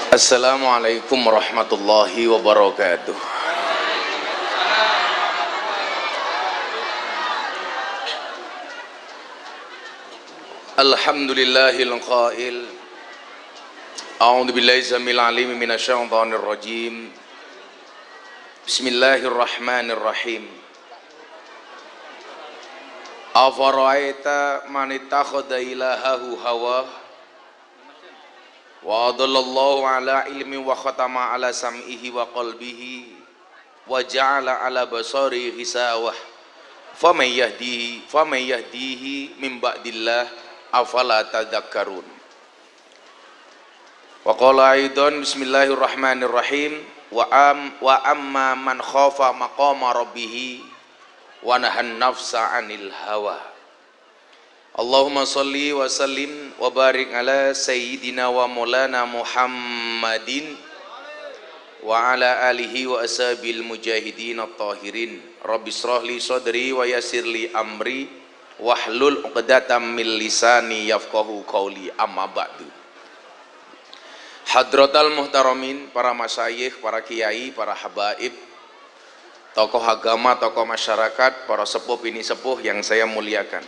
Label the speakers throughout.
Speaker 1: Assalamualaikum warahmatullahi wabarakatuh. Alhamdulillahil qail. A'udzu billahi samil alim minasyaitonir rajim. Bismillahirrahmanirrahim. Afara'aita man ittakhadha ilahahu hawa wa adallallahu ala ilmi wa khatama ala sam'ihi wa qalbihi wa ja'ala ala basarihi ghishawah faman yahdihi min ba'dillah afala tadhakkarun. Wa qala aidan bismillahirrahmanirrahim wa amma man khafa maqama rabbih wa nahan nafsa 'anil hawa. Allahumma salli wa sallim wa barik ala sayyidina wa maulana Muhammadin wa ala alihi wa ashabil mujahidin at-tahirin. Rabbi shrah li sadri wa yassir li amri wahlul 'uqdatam min lisani yafqahu qawli, amma ba'du. Hadratal muhtaramin, para masyayikh, para kiai, para habaib, tokoh agama, tokoh masyarakat, para sepuh bini sepuh yang saya muliakan,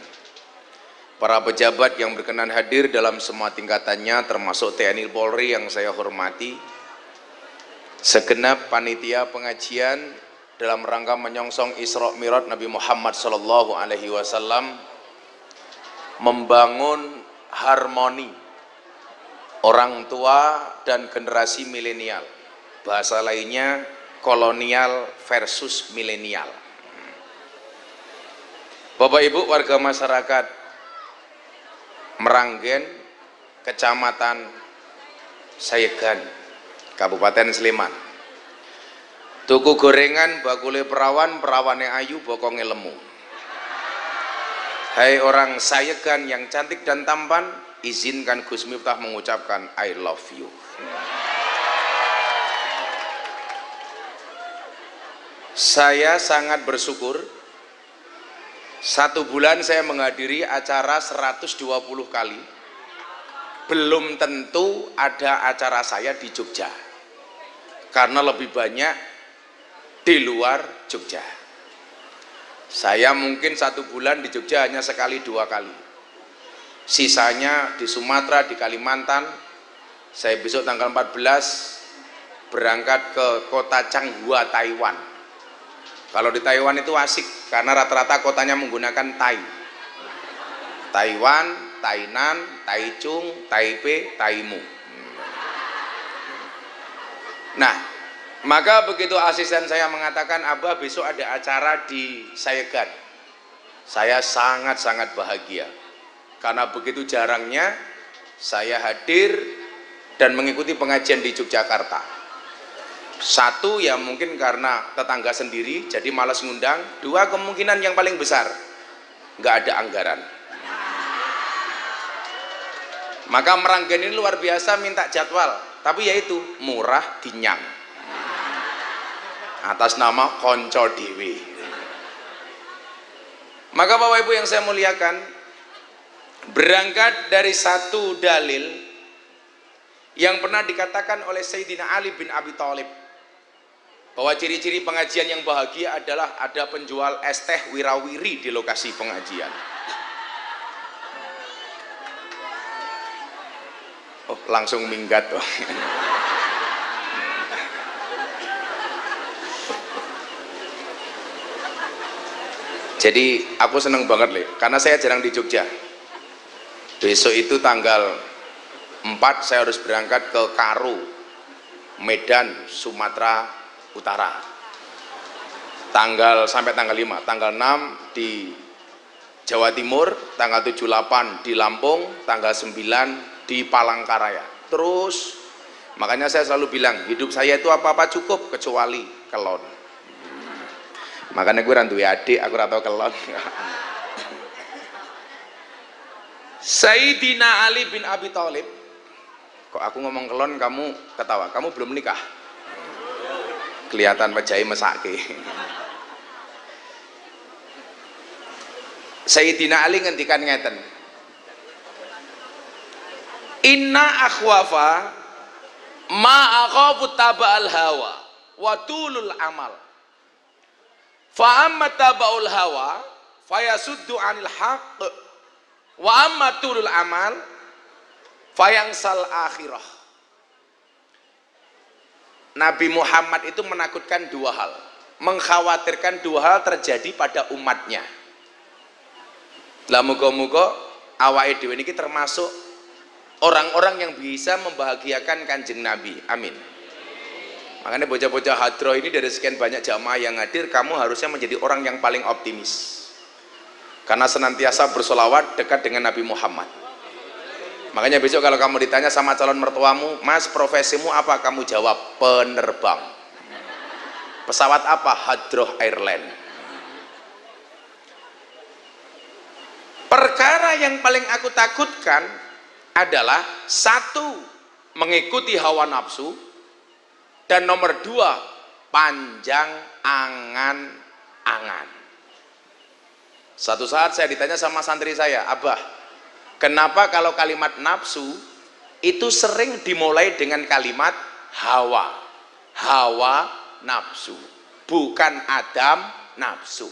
Speaker 1: para pejabat yang berkenan hadir dalam semua tingkatannya, termasuk TNI Polri yang saya hormati, segenap panitia pengajian dalam rangka menyongsong Isra Mi'raj Nabi Muhammad sallallahu alaihi wasallam, membangun harmoni orang tua dan generasi milenial, bahasa lainnya kolonial versus milenial. Bapak Ibu warga masyarakat Meranggen, Kecamatan Sayegan, Kabupaten Sleman. Tuku gorengan bakule perawan, perawane ayu, bokonge lemu. Hai orang Sayegan yang cantik dan tampan, izinkan Gus Miftah mengucapkan I love you. Saya sangat bersyukur, 1 bulan saya menghadiri acara 120 kali, belum tentu ada acara saya di Jogja, karena lebih banyak di luar Jogja. Saya mungkin 1 bulan di Jogja hanya sekali 2 kali, sisanya di Sumatera, di Kalimantan. Saya besok tanggal 14 berangkat ke kota Changhua, Taiwan. Kalau di Taiwan itu asik karena rata-rata kotanya menggunakan Tai. Taiwan, Tainan, Taichung, Taipei, Taimu. Nah, maka begitu asisten saya mengatakan, Abah besok ada acara di Sayegan, saya sangat-sangat bahagia karena begitu jarangnya saya hadir dan mengikuti pengajian di Yogyakarta. 1, ya mungkin karena tetangga sendiri jadi malas ngundang. 2, kemungkinan yang paling besar nggak ada anggaran. Maka Meranggen ini luar biasa minta jadwal, tapi yaitu murah dinyang atas nama konco dewi. Maka Bapak Ibu yang saya muliakan, berangkat dari satu dalil yang pernah dikatakan oleh Sayyidina Ali bin Abi Thalib, bahwa ciri-ciri pengajian yang bahagia adalah ada penjual es teh wirawiri di lokasi pengajian. Oh, langsung minggat tuh. Jadi aku seneng banget Le, karena saya jarang di Jogja. Besok itu tanggal 4 saya harus berangkat ke Karo, Medan, Sumatera Utara. Sampai tanggal 5, tanggal 6 di Jawa Timur, tanggal 7-8 di Lampung, tanggal 9 di Palangkaraya. Terus makanya saya selalu bilang, hidup saya itu apa-apa cukup kecuali kelon. Makanya gue randuwe adik, aku ora tau kelon. Sayyidina Ali bin Abi Thalib, kok aku ngomong kelon kamu ketawa, kamu belum nikah? Kelihatan wajahnya mesake. Sayyidina Ali ngendikan ngeten, inna akhwafa ma akhafu taba'al hawa wa tulul amal. Fa amma taba'ul hawa fayasuddu 'anil haqq wa amma tulul amal fayangsal akhirah. Nabi Muhammad itu menakutkan dua hal, mengkhawatirkan dua hal terjadi pada umatnya. Lah muga-muga awake dhewe niki termasuk orang-orang yang bisa membahagiakan Kanjeng Nabi. Amin. Makanya bocah-bocah hadroh ini dari sekian banyak jamaah yang hadir, kamu harusnya menjadi orang yang paling optimis. Karena senantiasa bersolawat dekat dengan Nabi Muhammad. Makanya besok kalau kamu ditanya sama calon mertuamu, Mas profesimu apa? Kamu jawab penerbang. Pesawat apa? Hadroh Airline. Perkara yang paling aku takutkan adalah satu, mengikuti hawa nafsu, dan nomor dua, panjang angan-angan. Satu saat saya ditanya sama santri saya, Abah, kenapa kalau kalimat nafsu itu sering dimulai dengan kalimat hawa? Hawa nafsu, bukan adam nafsu.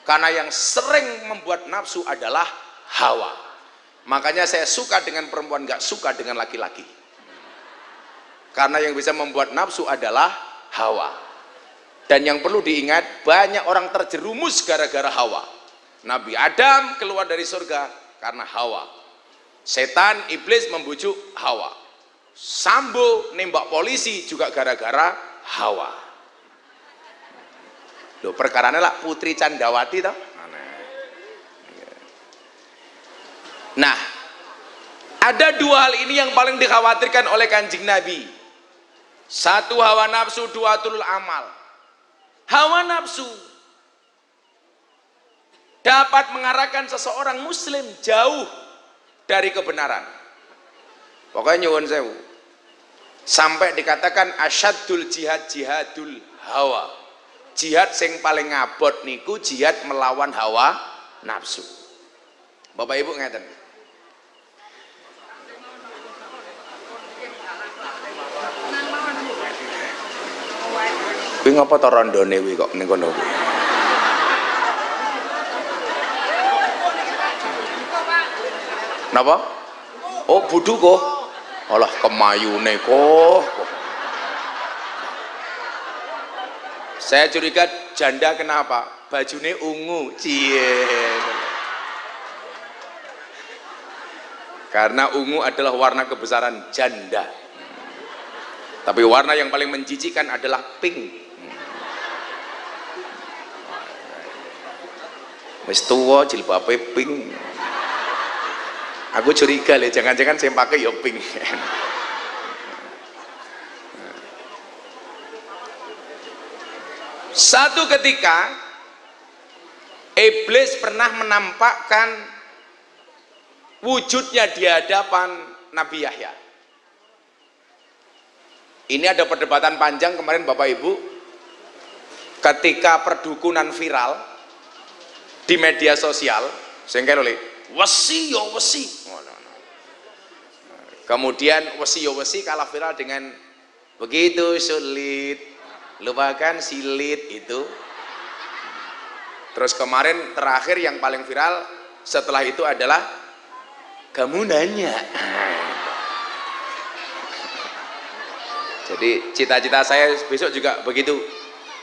Speaker 1: Karena yang sering membuat nafsu adalah hawa. Makanya saya suka dengan perempuan, gak suka dengan laki-laki. Karena yang bisa membuat nafsu adalah hawa. Dan yang perlu diingat, banyak orang terjerumus gara-gara hawa. Nabi Adam keluar dari surga karena hawa. Setan, iblis membujuk hawa. Sambo nembak polisi juga gara-gara hawa. Loh, perkaranya lah Putri Candrawati toh. Nah, ada dua hal ini yang paling dikhawatirkan oleh Kanjeng Nabi. Satu, hawa nafsu, dua, tulul amal. Hawa nafsu dapat mengarahkan seseorang muslim jauh dari kebenaran. Pokoknya nyuwun sewu, sampai dikatakan asyadul jihad jihadul hawa. Jihad sing paling ngabot niku jihad melawan hawa nafsu. Bapak Ibu ngeten. Kuwi ngapa to rondone kuwi kok ning kono kuwi? Napa? Oh, budhu kok. Alah kemayune kok. Saya curiga janda kenapa? Bajune ungu. Cie. Karena ungu adalah warna kebesaran janda. Tapi warna yang paling menjijikan adalah pink. Wis tuwa jilbabe pink. Aku curiga le, jangan-jangan saya pakai ya pink. Satu ketika iblis pernah menampakkan wujudnya di hadapan Nabi Yahya. Ini ada perdebatan panjang kemarin Bapak Ibu, ketika perdukunan viral di media sosial, sehingga oleh wesi yo wesi. Kemudian wesi yo wesi kalah viral dengan begitu sulit, lupakan silit itu. Terus kemarin terakhir yang paling viral setelah itu adalah kamu nanya. Jadi cita-cita saya besok juga begitu.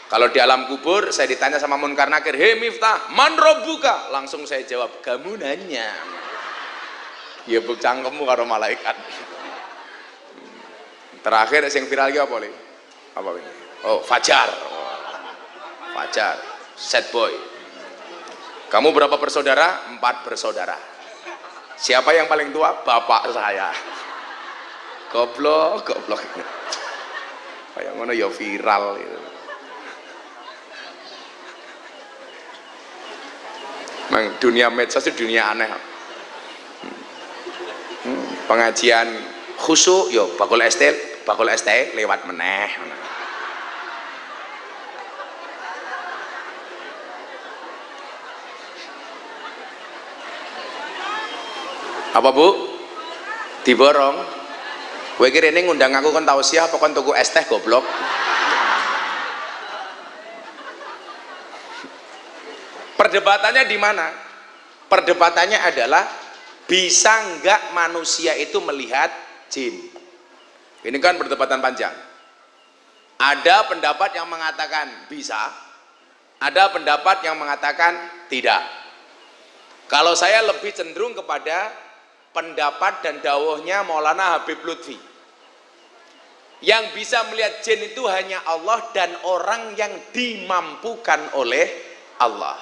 Speaker 1: Kalau di alam kubur saya ditanya sama Munkar Nakir, "Hei Miftah, man robbuka?" Langsung saya jawab, "Kamu nanya." Ya buk cangkemmu karo malaikat. Terakhir yang viral apa boleh? Apa ini? Oh, Fajar. Fajar, sad boy. Kamu berapa bersaudara? 4 bersaudara. Siapa yang paling tua? Bapak saya. Goblok, goblok. Kayak ngono ya viral gitu. Memang dunia medsos itu dunia aneh. Pengajian khusyuk yo bakul ST lewat meneh. Apa Bu? Diborong? Kowe iki rene ngundang aku kon tausiah apa kon tuku es teh goblok? Perdebatannya di mana? Perdebatannya adalah bisa enggak manusia itu melihat jin. Ini kan perdebatan panjang. Ada pendapat yang mengatakan bisa, ada pendapat yang mengatakan tidak. Kalau saya lebih cenderung kepada pendapat dan dawuhnya Maulana Habib Lutfi. Yang bisa melihat jin itu hanya Allah dan orang yang dimampukan oleh Allah.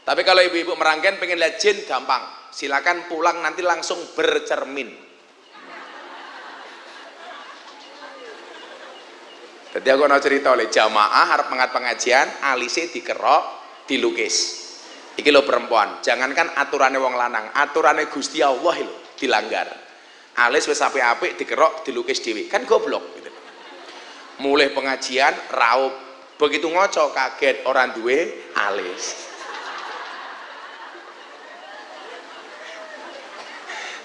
Speaker 1: Tapi kalau ibu-ibu merangken pengen lihat jin, gampang. Silakan pulang nanti langsung bercermin. Jadi aku mau cerita oleh jamaah harap pengajian, alise dikerok, dilukis. Iki lo perempuan, jangankan aturannya wong lanang, aturannya Gusti Allah lo dilanggar. Alis wis apik-apik dikerok, dilukis dhewe. Kan goblok gitu. Mulai pengajian raup, begitu ngoco kaget orang duwe alis.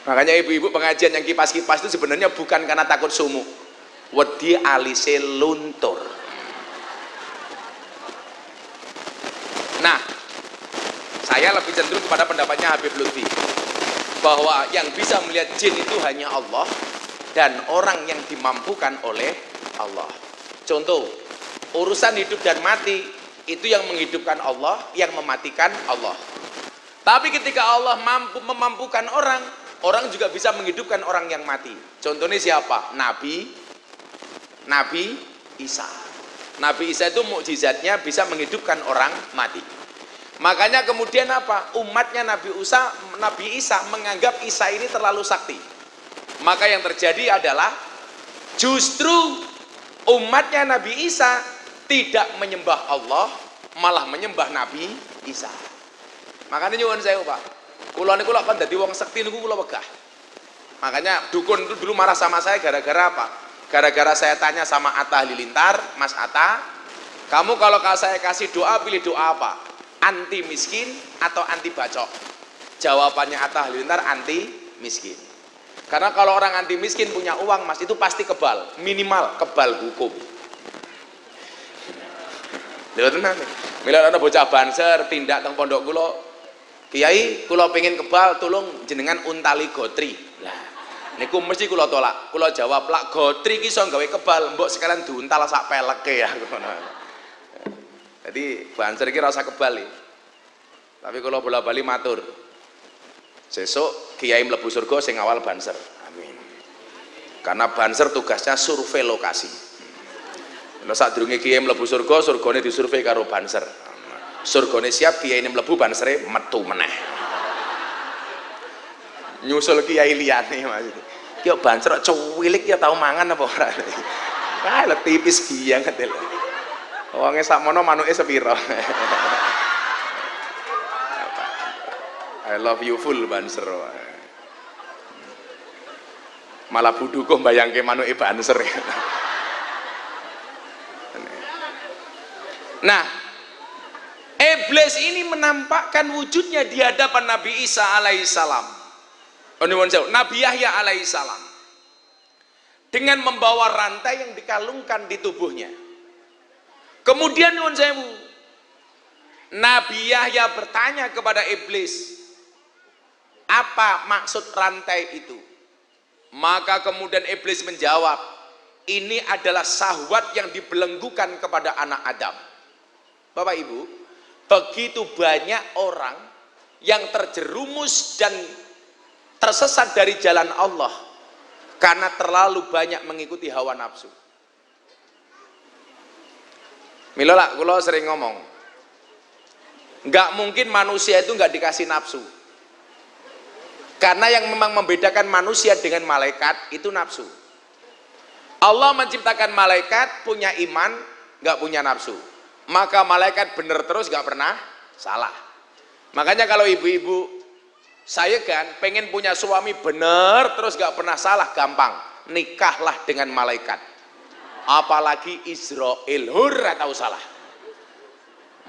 Speaker 1: Makanya ibu-ibu pengajian yang kipas-kipas itu sebenarnya bukan karena takut sumuk. Wedi alise luntur. Nah, saya lebih cenderung kepada pendapatnya Habib Lutfi bahwa yang bisa melihat jin itu hanya Allah dan orang yang dimampukan oleh Allah. Contoh, urusan hidup dan mati itu yang menghidupkan Allah, yang mematikan Allah. Tapi ketika Allah mampu memampukan orang, orang juga bisa menghidupkan orang yang mati. Contohnya siapa? Nabi Isa. Nabi Isa itu mukjizatnya bisa menghidupkan orang mati. Makanya kemudian apa? Umatnya Nabi Isa menganggap Isa ini terlalu sakti. Maka yang terjadi adalah justru umatnya Nabi Isa tidak menyembah Allah, malah menyembah Nabi Isa. Makanya nyuwun saya Pak, kula niku lek kon dadi wong sekti niku kula wegah. Makanya dukun itu dulu marah sama saya gara-gara apa? Gara-gara saya tanya sama Atta Halilintar, Mas Atta, kamu kalau saya kasih doa pilih doa apa? Anti miskin atau anti bacok? Jawabannya Atta Halilintar anti miskin. Karena kalau orang anti miskin punya uang Mas itu pasti kebal, minimal kebal hukum. Lha tenan. Mila ana bocah banser tindak teng pondok kula. Kiai, kula pengen kebal, tolong jenengan untali gotri. Lah, niku mesti kula tolak. Kula jawab, "Lak gotri ki iso gawe kebal, mbok sekalian diuntal sak peleke ya." Jadi banser iki ora usah kebal iki. Tapi kula bola-bali matur. Sesuk kiai mlebu surga sing awal banser. Amin. Karena banser tugasnya survei lokasi. Lha sadurunge kiai mlebu surga, surgane disurvei karo banser. Surgane siap, kiai ini mlebu bansere metu meneh. Nyusul kiai liyane maksudnya. Ki banser cuwilik ya tau mangan apa ora. Ah lek tipis banget lho. Wonge sakmono manuke sepira. I love you full banser. Malah buduku mbayangke manuke banser. Nah, iblis ini menampakkan wujudnya di hadapan Nabi Isa alaihissalam. Nabi Yahya alaihissalam dengan membawa rantai yang dikalungkan di tubuhnya. Kemudian Nabi Yahya bertanya kepada iblis, apa maksud rantai itu? Maka kemudian iblis menjawab, ini adalah syahwat yang dibelenggukan kepada anak Adam. Bapak Ibu, begitu banyak orang yang terjerumus dan tersesat dari jalan Allah karena terlalu banyak mengikuti hawa nafsu. Mila kula sering ngomong, nggak mungkin manusia itu nggak dikasih nafsu. Karena yang memang membedakan manusia dengan malaikat itu nafsu. Allah menciptakan malaikat punya iman, nggak punya nafsu. Maka malaikat benar terus gak pernah salah. Makanya kalau ibu-ibu saya kan pengen punya suami benar terus gak pernah salah, gampang, nikahlah dengan malaikat. Apalagi Israel, hurra tahu salah.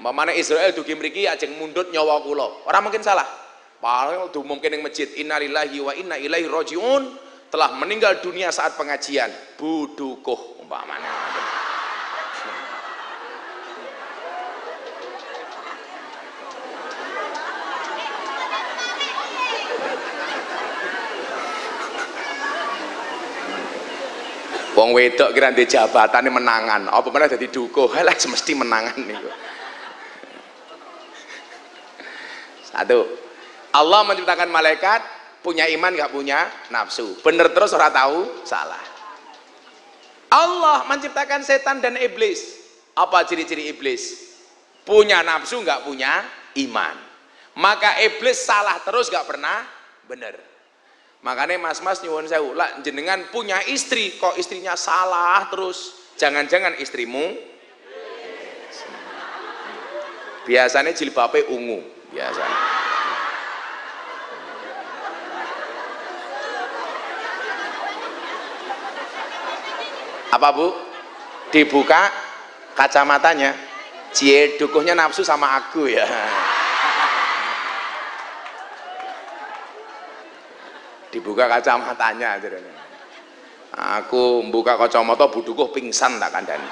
Speaker 1: Mamane Israel dugi mriki ajeng mundut nyawa kula. Ora mungkin salah. Paling diumumke ning masjid innalillahi wa inna ilaihi rajiun, telah meninggal dunia saat pengajian, budukuh umpamanya. Wong wedok kira ndek jabatane menangan, apa meneh dadi dukuh, halah semesti menangan niku. Satu, Allah menciptakan malaikat punya iman nggak punya nafsu, bener terus ora tahu salah. Allah menciptakan setan dan iblis, apa ciri-ciri iblis? Punya nafsu nggak punya iman, maka iblis salah terus nggak pernah bener. Makanya mas-mas nyuwun sewu, lah jenengan punya istri kok istrinya salah terus, jangan-jangan istrimu biasanya jilbabnya ungu biasanya. Apa bu? Dibuka kacamatanya, cie dukuhnya nafsu sama aku ya. Dibuka kacamatanya, aku buka kacamata budukuh pingsan tak kandani.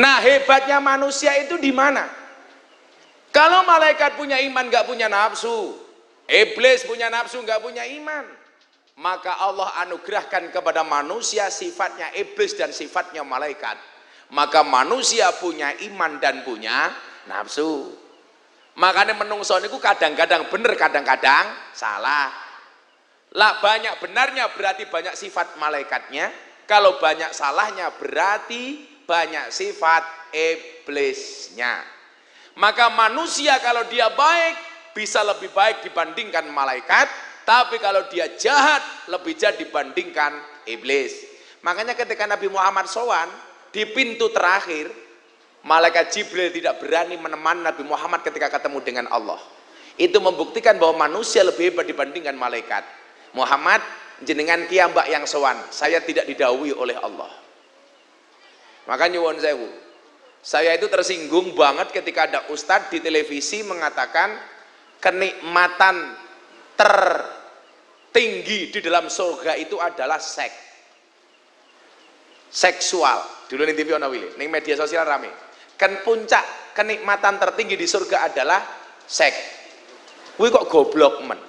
Speaker 1: Nah hebatnya manusia itu di mana? Kalau malaikat punya iman nggak punya nafsu, iblis punya nafsu nggak punya iman, maka Allah anugerahkan kepada manusia sifatnya iblis dan sifatnya malaikat. Maka manusia punya iman dan punya nafsu. Makanya menungso niku kadang-kadang bener, kadang-kadang salah. Lah banyak benarnya berarti banyak sifat malaikatnya. Kalau banyak salahnya berarti banyak sifat iblisnya. Maka manusia kalau dia baik bisa lebih baik dibandingkan malaikat, tapi kalau dia jahat lebih jahat dibandingkan iblis. Makanya ketika Nabi Muhammad sowan di pintu terakhir, malaikat Jibril tidak berani menemani Nabi Muhammad ketika ketemu dengan Allah. Itu membuktikan bahwa manusia lebih hebat dibandingkan malaikat. Muhammad, jenengan kiambak yang sowan, saya tidak didhawuhi oleh Allah. Maka nyuwun sewu, saya itu tersinggung banget ketika ada ustadz di televisi mengatakan kenikmatan tertinggi di dalam surga itu adalah seksual. Dulu nih TV ono wili, ning media sosial rame. Kan puncak kenikmatan tertinggi di surga adalah seks. Kuwi kok goblok men.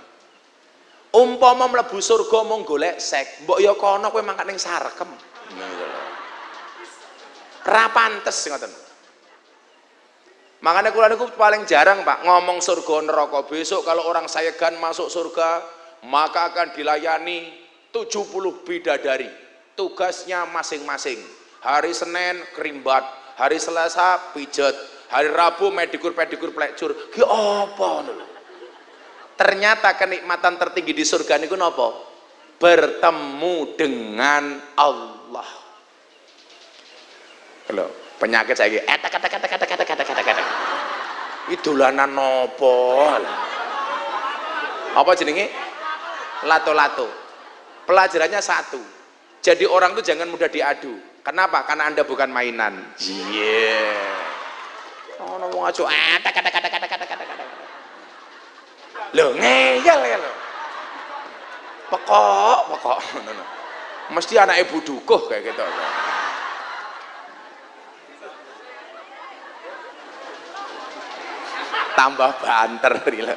Speaker 1: Umpama mlebu surga mung golek seks, mbok ya kono kowe mangkat ning sarkem. Ra pantes ngoten. Makanya kula niku paling jarang Pak ngomong surga neraka. Besok kalau orang sayegan masuk surga, maka akan dilayani 70 bidadari. Tugasnya masing-masing. Hari Senin kerimbat, hari Selasa pijet, hari Rabu pedikur plecur. Ki apa ngono. Ternyata kenikmatan tertinggi di surga niku napa? Bertemu dengan Allah. Lho, penyakit saiki kata. Itu dolanan napa? Apa jenenge? Lato-lato. Pelajarannya satu. Jadi orang itu jangan mudah diadu. Kenapa? Karena Anda bukan mainan. Iya. Oh, ngomong aja kata. Loh, ngeyel ya lo. Pokok. Mesti anak ibu dukuh kayak gitu. Tambah banter gila.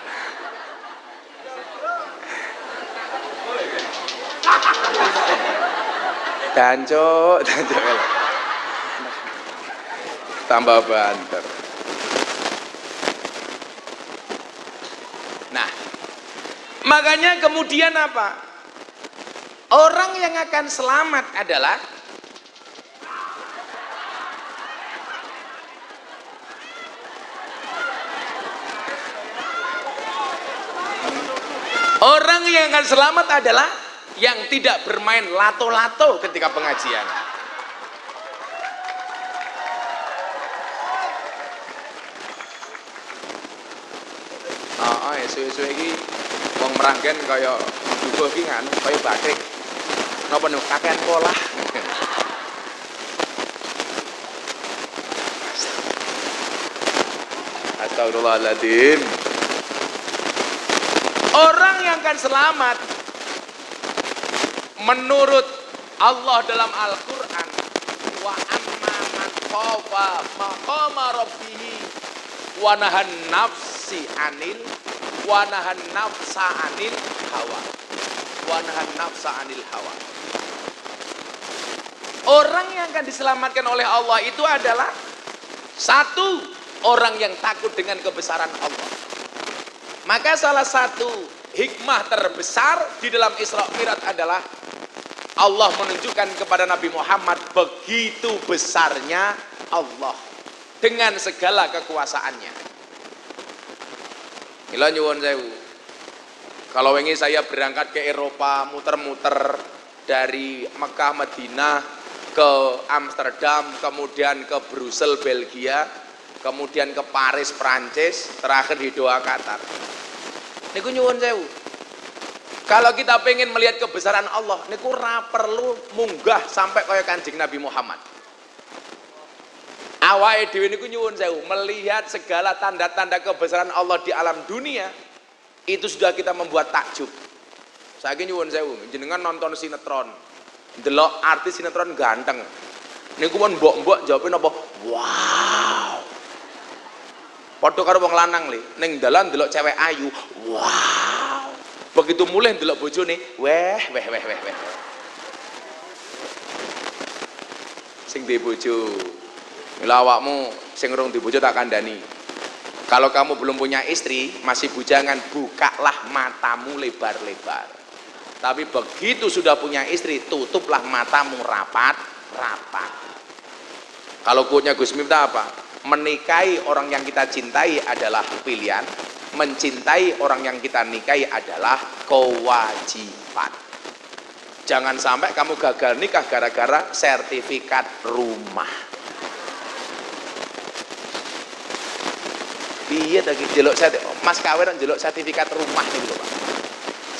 Speaker 1: Danco. Tambah banter. Nah, makanya kemudian apa? Orang yang akan selamat adalah yang tidak bermain lato-lato ketika pengajian. Suwe-suwe iki wong meranggen kaya dukuh iki nganu kaya batik. Napa niku kakean polah. Astagfirullahaladzim. Orang yang akan selamat menurut Allah dalam Al-Quran, wa amma man khafa maqama rabbih wa nahan nafsa anil hawa. Orang yang akan diselamatkan oleh Allah itu adalah satu, orang yang takut dengan kebesaran Allah. Maka salah satu hikmah terbesar di dalam Isra Mi'raj adalah Allah menunjukkan kepada Nabi Muhammad begitu besarnya Allah dengan segala kekuasaannya. Mila nyuwun sewu. Kalau wingi saya berangkat ke Eropa, muter-muter dari Mekah, Madinah ke Amsterdam, kemudian ke Brussels, Belgia, kemudian ke Paris, Prancis, terakhir di Doha, Qatar. Niku nyuwun sewu. Kalau kita pengen melihat kebesaran Allah, niku ora perlu munggah sampai kaya Kanjeng Nabi Muhammad. Awake dhewe niku nyuwun sewu, melihat segala tanda-tanda kebesaran Allah di alam dunia, itu sudah kita membuat takjub. Saiki nyuwun sewu, jenengan nonton sinetron, delok artis sinetron ganteng. Niku pun mbok-mbok jawabe napa? Wow. Padha karo wong lanang le, ning dalan delok cewek ayu. Wow. Begitu mulai delok bojone, weh. Sing duwe bojo. Mila awakmu sing urung duwe bojo tak kandhani. Kalau kamu belum punya istri, masih bujangan, bukalah matamu lebar-lebar. Tapi begitu sudah punya istri, tutuplah matamu rapat-rapat. Kalau quote-nya Gus Miftah apa? Menikahi orang yang kita cintai adalah pilihan, mencintai orang yang kita nikahi adalah kewajiban. Jangan sampai kamu gagal nikah gara-gara sertifikat rumah. Iya lagi jeluk mas kawin jeluk sertifikat rumah nih loh Pak.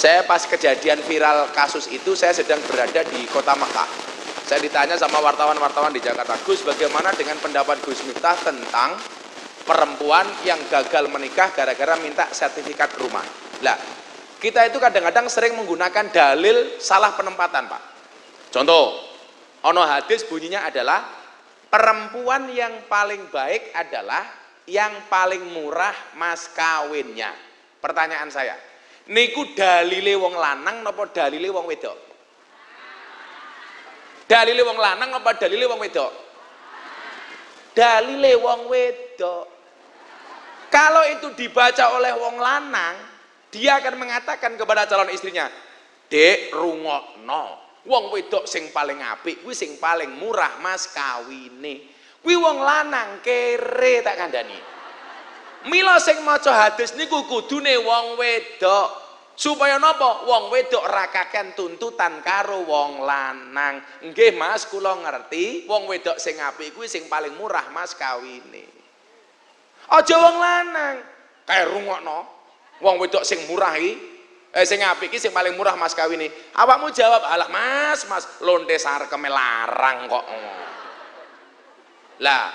Speaker 1: Saya pas kejadian viral kasus itu saya sedang berada di kota Mekah. Saya ditanya sama wartawan-wartawan di Jakarta, Gus bagaimana dengan pendapat Gus Miftah tentang perempuan yang gagal menikah gara-gara minta sertifikat rumah. Lah, kita itu kadang-kadang sering menggunakan dalil salah penempatan Pak. Contoh, ono hadis bunyinya adalah perempuan yang paling baik adalah yang paling murah mas kawinnya. Pertanyaan saya, niku dalile wong lanang napa dalile wong wedok? Dalile wong lanang napa dalile wong wedok? Dalile wong wedok. Kalau itu dibaca oleh wong lanang, dia akan mengatakan kepada calon istrinya, "Dek, rungokno, wong wedok sing paling apik kuwi sing paling murah mas kawine." Kuwi wong lanang kere tak kandhani. Mila sing maca hadis niku kudune wong wedok. Supaya napa? Wong wedok ra kakean tuntutan karo wong lanang. Nggih Mas, kula ngerti, wong wedok sing apik kuwi sing paling murah mas kawine. Aja wong lanang. Kae rungokno. Wong wedok sing murah iki sing apik iki sing paling murah mas kawine. Awakmu jawab, "Alah Mas, lonte sarkeme larang kok." Lah,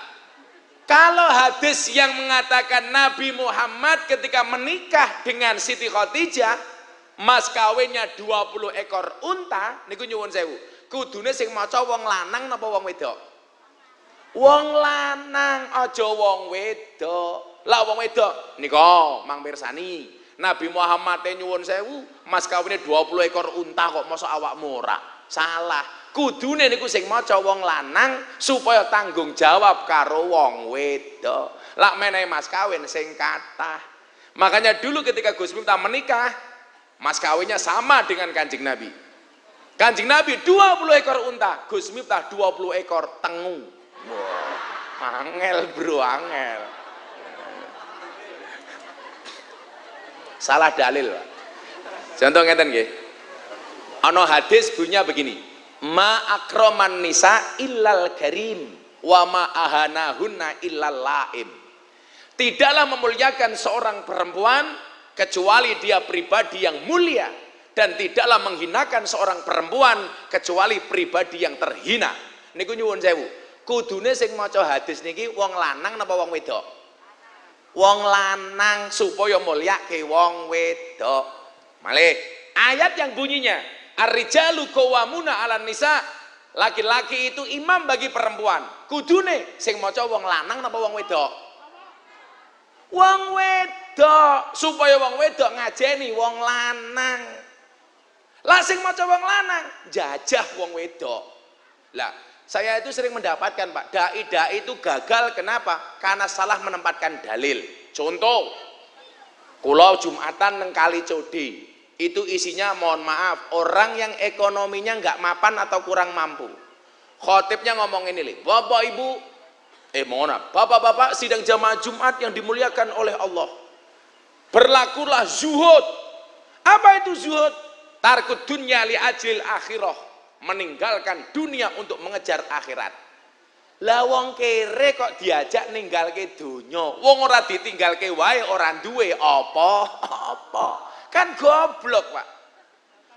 Speaker 1: kalau hadis yang mengatakan Nabi Muhammad ketika menikah dengan Siti Khadijah, mas kawinnya 20 ekor unta, niku nyuwun sewu. Kudune sing maca wong lanang napa wong wedok? Wong lanang, aja wong wedok. Lah wong wedok nika Mang Pirsani, Nabi Muhammad nyuwun sewu, mas kawinnya 20 ekor unta kok mosok awakmu ora? Salah. Kudune niku sing maca wong lanang supaya tanggung jawab karo wong wedok. Lak menehi mas kawin sing kathah. Makanya dulu ketika Gus Miftah menikah, mas kawinnya sama dengan Kanjeng Nabi. Kanjeng Nabi 20 ekor unta, Gus Miftah 20 ekor tengu. Wah, angel bro, angel. Salah dalil. Contoh ngeten nggih. Ana hadis bunyinya begini. Ma akraman nisa illal karim wa ma ahanahunna illal laim. Tidaklah memuliakan seorang perempuan kecuali dia pribadi yang mulia, dan tidaklah menghinakan seorang perempuan kecuali pribadi yang terhina. Niku nyuwun sewu, kudune sing maca hadis niki wong lanang napa wong wedok? Wong lanang supaya mulyake wong wedok. Malih ayat yang bunyinya ar-rijalu qawwamuna 'alan nisa, laki-laki itu imam bagi perempuan. Kudune sing maca wong lanang napa wong wedok? Wong wedok, supaya wong wedok ngajeni wong lanang. Lah sing maca wong lanang jajah wong wedok. Lah saya itu sering mendapatkan Pak, dai-dai itu gagal kenapa? Karena salah menempatkan dalil. Contoh, kula Jumatan neng Kali Codi, itu isinya mohon maaf orang yang ekonominya nggak mapan atau kurang mampu. Khotibnya ngomong ini, Bapak Ibu, mohon maaf, Bapak-bapak sidang jamaah Jumat yang dimuliakan oleh Allah, berlakulah zuhud. Apa itu zuhud? Tarkud dunya li ajlil akhirah, meninggalkan dunia untuk mengejar akhirat. Lah wong kere kok diajak ninggalke dunya, wong ora ditinggalke wae ora duwe apa-apa. Kan goblok Pak.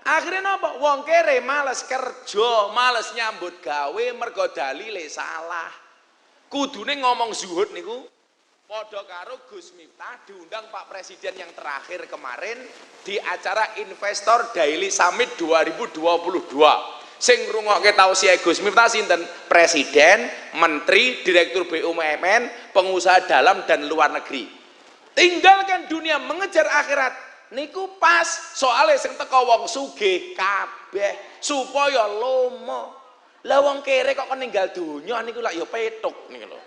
Speaker 1: Akhirnya napa? Wong kere males kerja, males nyambut gawe mergo dalile salah. Kudune ngomong zuhud niku padha karo Gus Miftah diundang Pak Presiden yang terakhir kemarin di acara Investor Daily Summit 2022. Sing ngrungokke tausiah Gus Miftah sinten? Presiden, menteri, direktur BUMN, pengusaha dalam dan luar negeri. Tinggalkan dunia mengejar akhirat. Niku pas soalnya sing teko wong sugih kabeh supaya lomo. Lah wong kere kok ninggal dunia niku lak ya petuk niku lho.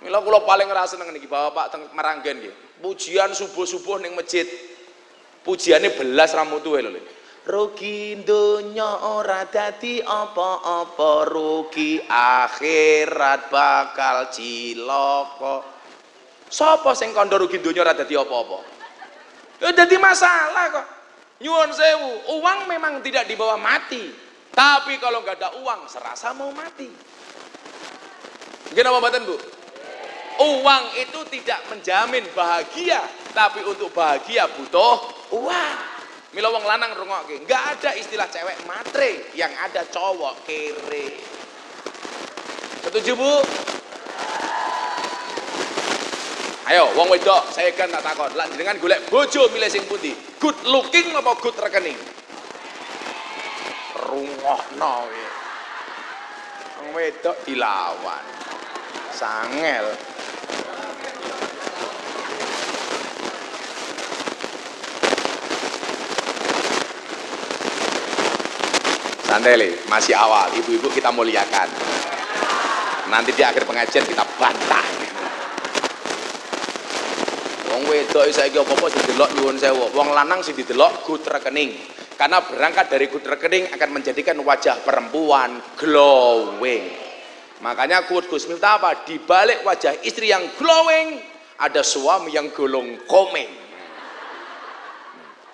Speaker 1: Mila kula paling ngrasa seneng niki Bapak teng Maranggen nggih. Pujian subuh-subuh ning masjid. Pujiane belas ra mutu lho. Rugi donya ora dadi apa-apa, rugi akhirat bakal cilaka. Sapa sing kandha rugi donya ora dadi apa-apa? Ya dadi masalah kok. Nyuwun sewu, uang memang tidak dibawa mati. Tapi kalau nggak ada uang, serasa mau mati. Gimana Bapak Bu? Uang itu tidak menjamin bahagia, tapi untuk bahagia butuh uang. Mila wong lanang rungokke, nggak ada istilah cewek matre, yang ada cowok kere. Setuju Bu? Ayo, wong wedok, saya kan tak takon. Lah jenengan golek bojo milih sing pundi? Good looking apa good rekening? Rungokno kowe. Wong wedok dilawan. Sangel. Santai, masih awal. Ibu-ibu kita muliakan. Nanti di akhir pengajian kita bantah. Wong wedok saiki apa-apa didelok nyuwun sewu. Wong lanang sing didelok good rekening. Karena berangkat dari good rekening akan menjadikan wajah perempuan glowing. Makanya quote Gus Miftah apa? Di balik wajah istri yang glowing ada suami yang golong komeng.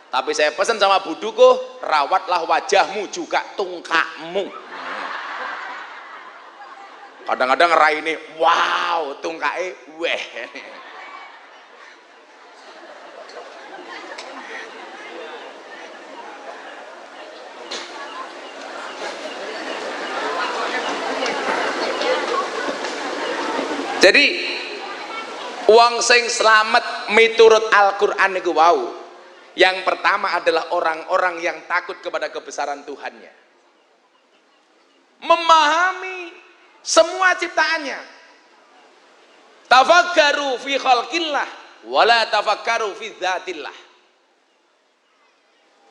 Speaker 1: Tapi saya pesan sama Bu Dukuh, rawatlah wajahmu juga tungkakmu. Kadang-kadang raine wow, tungkake weh. Jadi wong sing slamet miturut Al-Qur'an niku wau. Yang pertama adalah orang-orang yang takut kepada kebesaran Tuhannya. Memahami semua ciptaannya. Tafakkaru fi khalqillah wala tafakkaru fi dzatillah.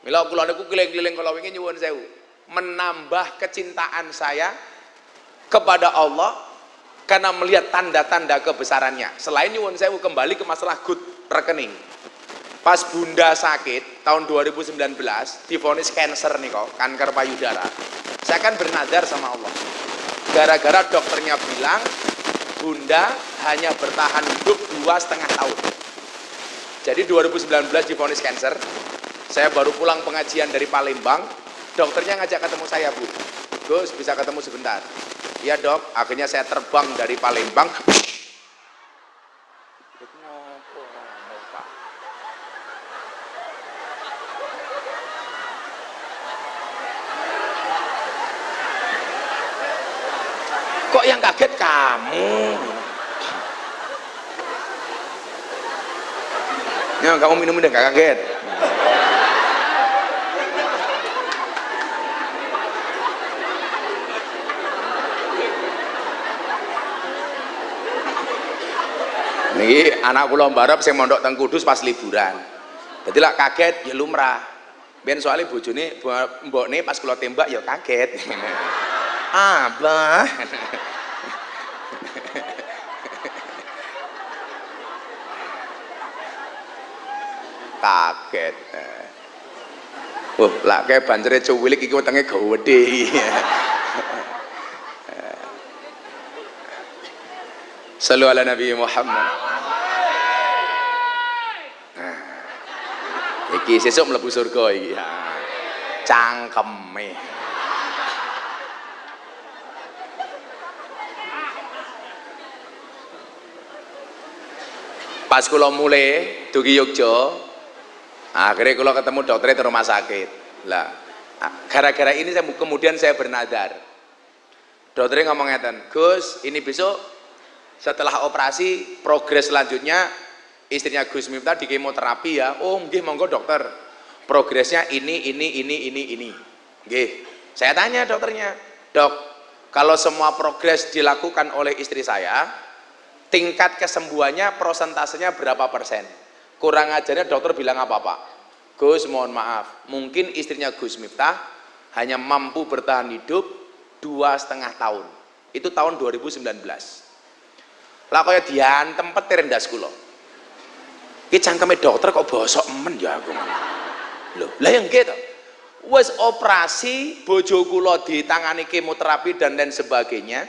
Speaker 1: Mila kula niku keliling-keliling kala wingi nyuwun sewu, menambah kecintaan saya kepada Allah karena melihat tanda-tanda kebesarannya. Selain nyuwun sewu kembali ke masalah good rekening. Pas bunda sakit tahun 2019 divonis cancer nih kok, kanker payudara. Saya kan bernadar sama Allah. Gara-gara dokternya bilang bunda hanya bertahan hidup 2,5 tahun. Jadi 2019 divonis cancer. Saya baru pulang pengajian dari Palembang. Dokternya ngajak ketemu saya, Bu. Gus, bisa ketemu sebentar? Iya dok, akhirnya saya terbang dari Palembang. Kok yang kaget kamu? Ya, kamu minum udah gak kaget. Niki anak kula mbarep sing mondok teng Kudus pas liburan. Dadi lak kaget ya lumrah. Ben soalnya bojone mbokne pas kula tembak ya kaget. Abah. Kaget. Lah kayak banjere cuwilik iki wetenge gede. Sallu ala Nabi Muhammad. Iki sesuk mlebu surga iki. Cangkeme. Pas kula mulai dugi Yogya, akhirnya kula ketemu dokter di rumah sakit. Lah, gara-gara ini kemudian saya bernadar. Dokternya ngomong ngeten, Gus, ini besok setelah operasi progres selanjutnya istrinya Gus Miftah di kemoterapi ya. Oh, nggih monggo dokter. Progresnya ini. Nggih. Saya tanya dokternya, "Dok, kalau semua progres dilakukan oleh istri saya, tingkat kesembuhannya prosentasenya berapa persen?" Kurang ajarnya dokter bilang apa Pak? Gus, mohon maaf, mungkin istrinya Gus Miftah hanya mampu bertahan hidup 2,5 tahun. Itu tahun 2019. Lah kaya diantem petir ndas kula. Iki cangkeme dokter kok bosok men ya aku. Lho, lah yang gitu. Wis operasi, bojo kula ditangani kemoterapi dan lain sebagainya.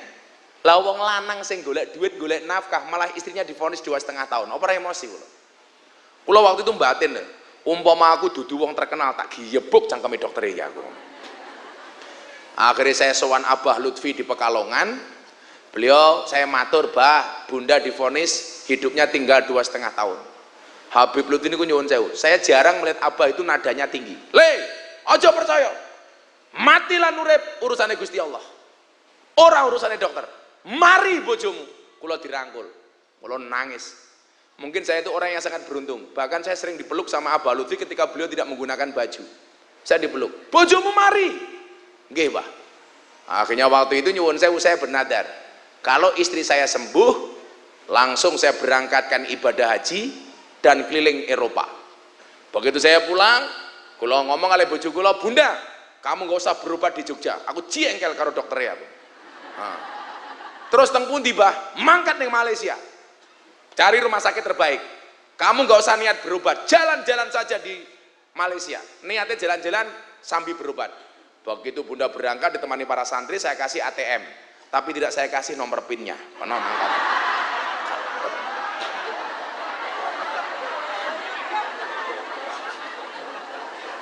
Speaker 1: Lah wong lanang sing golek duit, golek nafkah, malah istrinya divonis 2,5 tahun. Apa emosi kula? Kula waktu itu batin lho. Umpama aku dudu wong terkenal tak giyebuk cangkeme dokter ya aku. Akhirnya saya sowan Abah Lutfi di Pekalongan. Beliau saya matur, "Bah, Bunda divonis hidupnya tinggal 2,5 tahun." Habib Lutfi ini nyuwun sewu. Saya jarang melihat Abah itu nadanya tinggi. "Le, aja percaya. Mati lan urip urusannya Gusti Allah. Ora urusannya dokter. Mari bojomu." Kula dirangkul. Kula nangis. Mungkin saya itu orang yang sangat beruntung. Bahkan saya sering dipeluk sama Abah Lutfi ketika beliau tidak menggunakan baju. Saya dipeluk. "Bojomu mari." Nggih, Pak. Akhirnya waktu itu nyuwun sewu saya bernadar. Kalau istri saya sembuh, langsung saya berangkatkan ibadah haji dan keliling Eropa. Begitu saya pulang, kula ngomong kali bojo kula, "Bunda, kamu nggak usah berobat di Jogja. Aku jengkel karo dokter ya." Nah. Terus teng pundi, Bah? Mangkat ning Malaysia. Cari rumah sakit terbaik. Kamu nggak usah niat berobat, jalan-jalan saja di Malaysia. Niatnya jalan-jalan sambil berobat. Begitu Bunda berangkat ditemani para santri, saya kasih ATM. Tapi tidak saya kasih nomor PIN-nya.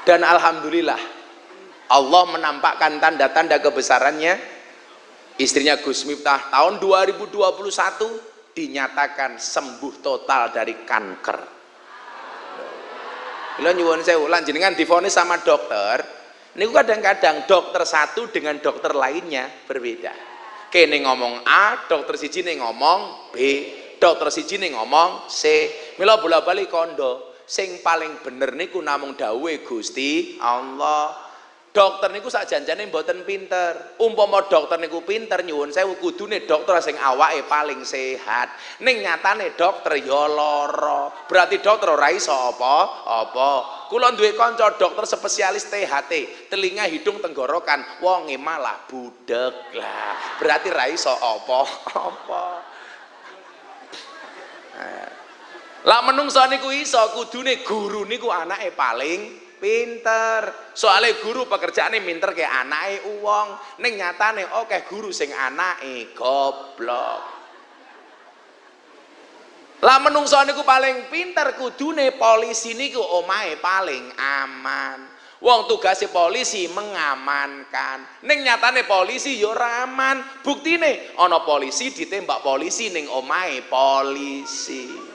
Speaker 1: Dan alhamdulillah Allah menampakkan tanda-tanda kebesarannya. Istrinya Gus Miftah tahun 2021 dinyatakan sembuh total dari kanker. Bila nyuwun sewu, lan jenengan divonis sama dokter, ini kadang-kadang dokter satu dengan dokter lainnya berbeda. Kene ngomong A, dokter siji ning ngomong B, dokter siji ning ngomong C. Mila bola-bali kondo, sing paling bener niku namung dawuhe Gusti Allah. Dokter niku sak janjane mboten pinter. Umpama dokter niku pinter, nyuwun sewu kudune dokter sing awake paling sehat. Ning nyatane dokter ya lara. Berarti dokter ora iso apa-apa. Kula duwe kanca dokter spesialis THT, telinga, hidung, tenggorokan, wonge malah budek lah. Berarti ra iso apa-apa. Lah menungso niku iso, kudune guru niku anake paling pinter. Soalnya guru pekerjaane minter kayak anake uwong. Ning nyatane akeh guru sing anake goblok. Lah menungso niku paling pinter, kudune polisi niku omahe paling aman. Wong tugasé polisi mengamankan. Ning nyatane polisi ya ora aman. Buktine ana polisi ditembak polisi ning omahe polisi.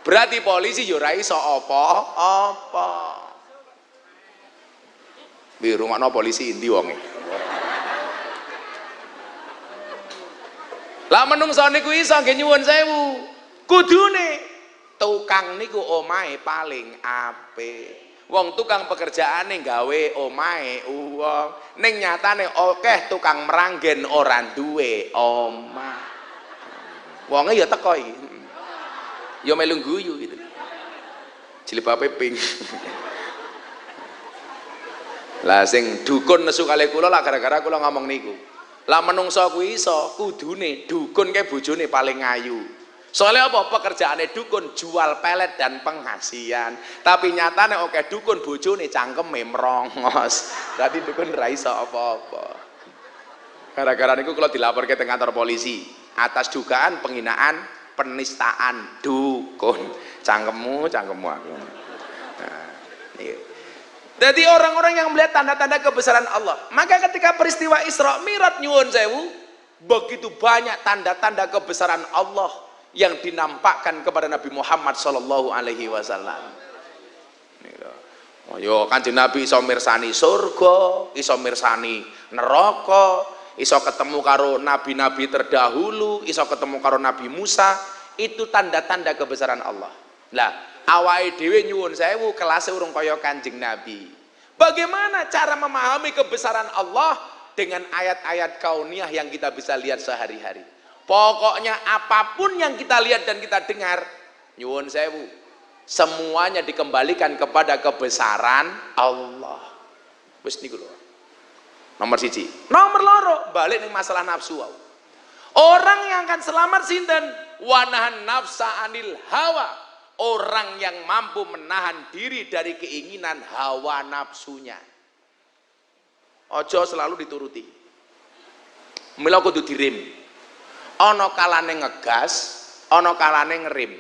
Speaker 1: Berarti polisi ya ora iso apa-apa. Wi rungokno polisi endi wonge? Lah menungso niku iso nggih nyuwun sewu. Kudune tukang niku omahe paling apik. Wong tukang pekerjaane gawe omahe wong. Ning nyatane akeh tukang meranggen ora duwe omah. Wonge ya teko iki. Ya melu guyu gitu. Jilbabe pink. Lah sing dukun nesu kalih kula lah gara-gara kula ngomong niku. Lah menungso kuwi iso kudune dukun ke bojone paling ayu. Soalnya apa? Pekerjaannya dukun jual pelet dan penghasian. Tapi nyatane oke dukun bojone cangkeme merongos. Dadi dukun ra iso apa-apa. Gara-gara niku kula dilaporke teng kantor polisi atas dugaan penghinaan penistaan dukun. Cangkemmu aku. Nah, iya. Jadi orang-orang yang melihat tanda-tanda kebesaran Allah, maka ketika peristiwa Isra Mi'raj nyuwun sewu, begitu banyak tanda-tanda kebesaran Allah yang dinampakkan kepada Nabi Muhammad sallallahu alaihi wasallam. Yo Kanjeng Nabi iso mirsani surga, iso mirsani neraka, iso ketemu karo nabi-nabi terdahulu, iso ketemu karo Nabi Musa, itu tanda-tanda kebesaran Allah. Lah, awake dhewe nyuwun sewu kelas urung kaya Kanjeng Nabi. Bagaimana cara memahami kebesaran Allah dengan ayat-ayat kauniyah yang kita bisa lihat sehari-hari? Pokoknya apapun yang kita lihat dan kita dengar, nyuwun sewu, semuanya dikembalikan kepada kebesaran Allah. Wis niku lho. Nomor 1. Nomor loro, balik ning masalah nafsu. Orang yang akan selamat sinten? Wanahan nafsa anil hawa. Orang yang mampu menahan diri dari keinginan hawa nafsunya. Ojo selalu dituruti. Mila kudu direm. Ana kalane ngegas, ana kalane ngerem.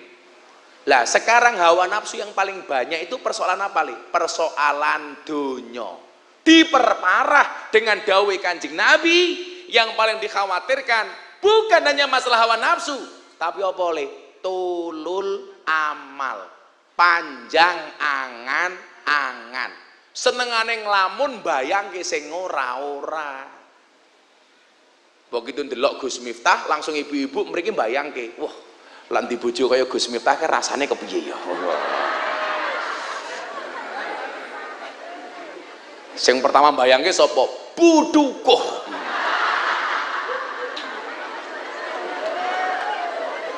Speaker 1: Lah sekarang hawa nafsu yang paling banyak itu persoalan apa li? Persoalan dunya. Diperparah dengan dawuh Kanjeng Nabi yang paling dikhawatirkan bukan hanya masalah hawa nafsu, tapi apa li? Tulul amal, panjang angan-angan, senengane nglamun bayangke sing ora-ora. Begitu ndelok Gus Miftah langsung ibu-ibu mriki bayangke, wah lan di bojo kaya Gus Miftah ke rasane kepiye ya. Sing pertama bayangke sapa? Budukuh.